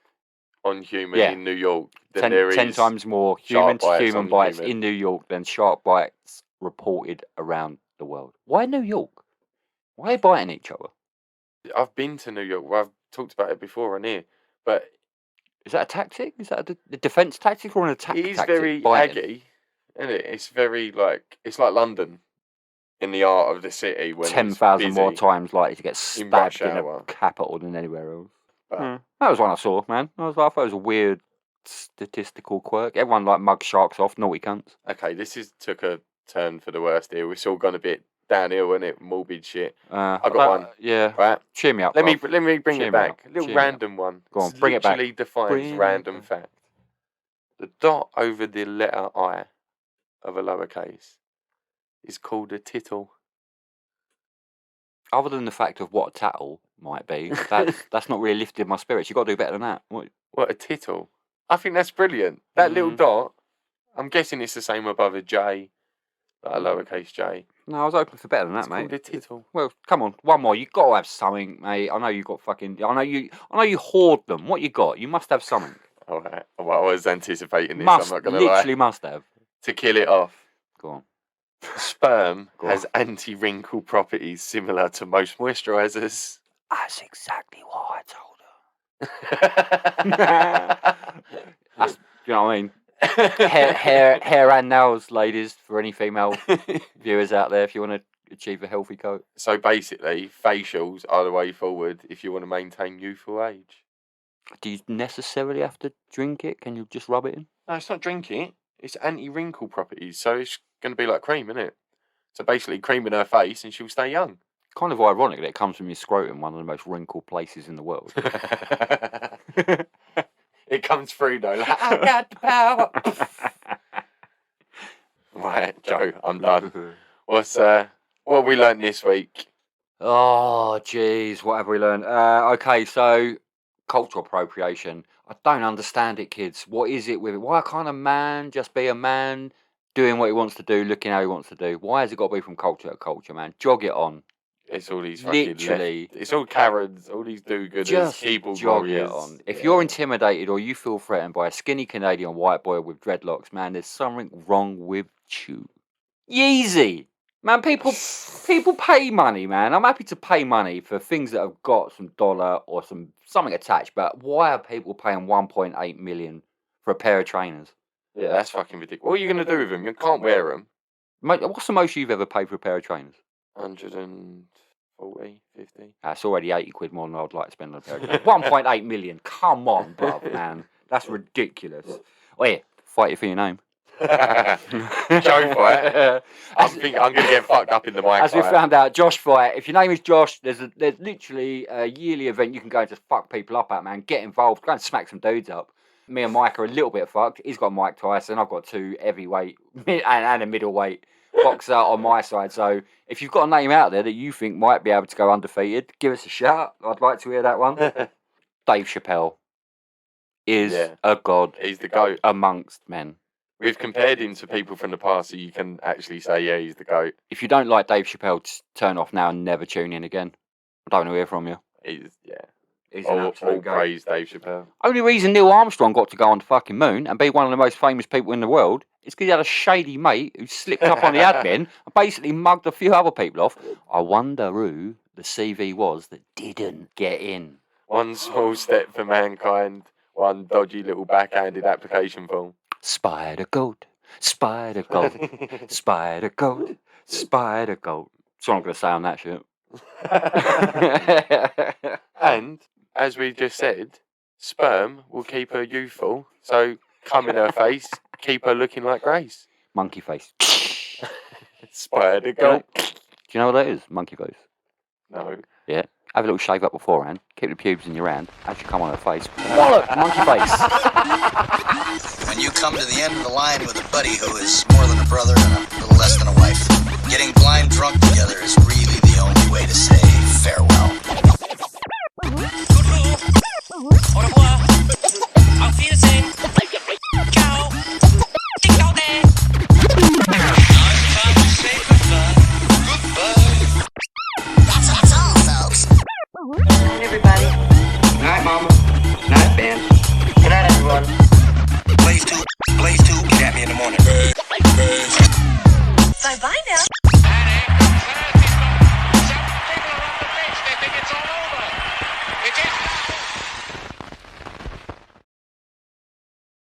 on human Yeah. in New York than there is 10 times more shark human to bites human on bites human. in New York than shark bites reported around the world. Why New York? Why are they biting each other? I've been to New York. Well, I've talked about it before on here, but Is that a tactic? Is that a defence tactic or an attack it is tactic? very biting? aggy, isn't it? It's very it's like London in the art of the city when 10,000 it's more busy. times likely to get In rush stabbed in a hour. capital than anywhere else. But- That was one I saw, man. I thought it was a weird statistical quirk. Everyone mugs sharks off, naughty cunts. Okay, this took a turn for the worst here. It's all gone a bit downhill, isn't it? Morbid shit. I got don't- one. Yeah. Right. Cheer me up. Let me bruv. bring Cheer it me back. up, A little cheer me up. random one. Go on, This bring it back. literally defines Bring it random back. fact. The dot over the letter I of a lowercase is called a tittle. Other than the fact of what a tattle might be, that's not really lifted my spirits. You've got to do better than that. What a tittle. I think that's brilliant. That little Mhm. dot, I'm guessing it's the same above a J, Like a lowercase j. No, I was hoping for better than that, It's mate. called a tittle. Well, come on, one more. You got to have something, mate. I know you got fucking. I know you hoard them. What you got? You must have something. All right. Well, I was anticipating this. Must I'm not going to lie. literally must have. To kill it off, Go on. sperm Go has anti-wrinkle properties similar to most moisturisers. That's exactly what I told her. That's, you know what I mean? hair and nails, ladies, for any female viewers out there, if you want to achieve a healthy coat. So basically, facials are the way forward if you want to maintain youthful age. Do you necessarily have to drink it? Can you just rub it in? No, it's not drinking it. It's anti-wrinkle properties, so it's going to be like cream, isn't it? So basically, cream in her face and she'll stay young. Kind of ironic that it comes from your scrotum, one of the most wrinkled places in the world. It comes through though, like, I got the power. Right, Joe, I'm done. What have we learned this week? Oh, jeez, what have we learned? Okay, so cultural appropriation. I don't understand it, kids. What is it with it? Why can't a man just be a man doing what he wants to do, looking how he wants to do? Why has it got to be from culture to culture, man? Jog it on. It's all these fucking Literally. It's all Karens, all these do-gooders, Just keyboard jog it warriors. on. If you're intimidated or you feel threatened by a skinny Canadian white boy with dreadlocks, man, there's something wrong with you. Yeezy! Man, people pay money, man. I'm happy to pay money for things that have got some dollar or something attached, but why are people paying 1.8 million for a pair of trainers? Yeah, that's fucking ridiculous. What are you going to do with them? You can't wear them. Mate, what's the most you've ever paid for a pair of trainers? 140, 50. That's already 80 quid more than I'd like to spend on a pair of trainers. 1.8 million. Come on, bruv, man. That's ridiculous. Oh, yeah. Fight it for your name. Joe fight. I'm going to get fucked up in the mic. As we found out, Josh fight. If your name is Josh, there's literally a yearly event you can go and just fuck people up at, man. Get involved. Go and smack some dudes up. Me and Mike are a little bit fucked. He's got Mike Tyson. I've got two heavyweight and a middleweight boxer on my side. So if you've got a name out there that you think might be able to go undefeated, give us a shout. I'd like to hear that one. Dave Chappelle is a god. He's the GOAT. Amongst men. We've compared him to people from the past, so you can actually say, yeah, he's the GOAT. If you don't like Dave Chappelle, just turn off now and never tune in again. I don't want to hear from you. He's He's an all absolute goat. praise Dave Chappelle. Only reason Neil Armstrong got to go on the fucking moon and be one of the most famous people in the world is because he had a shady mate who slipped up on the admin and basically mugged a few other people off. I wonder who the CV was that didn't get in. One small step for mankind, one dodgy little backhanded application form. Spider goat, spider goat, spider goat, spider goat. That's what I'm going to say on that shit. And, as we just said, sperm will keep her youthful, so come in her face, keep her looking like Grace. Monkey face. Spider goat. Do you know what that is? Monkey face. No. Yeah. Have a little shave up beforehand. Keep the pubes in your hand. As you come on her face. Wallop! Monkey face. When you come to the end of the line with a buddy who is more than a brother and a little less than a wife, getting blind drunk together is really the only way to say farewell.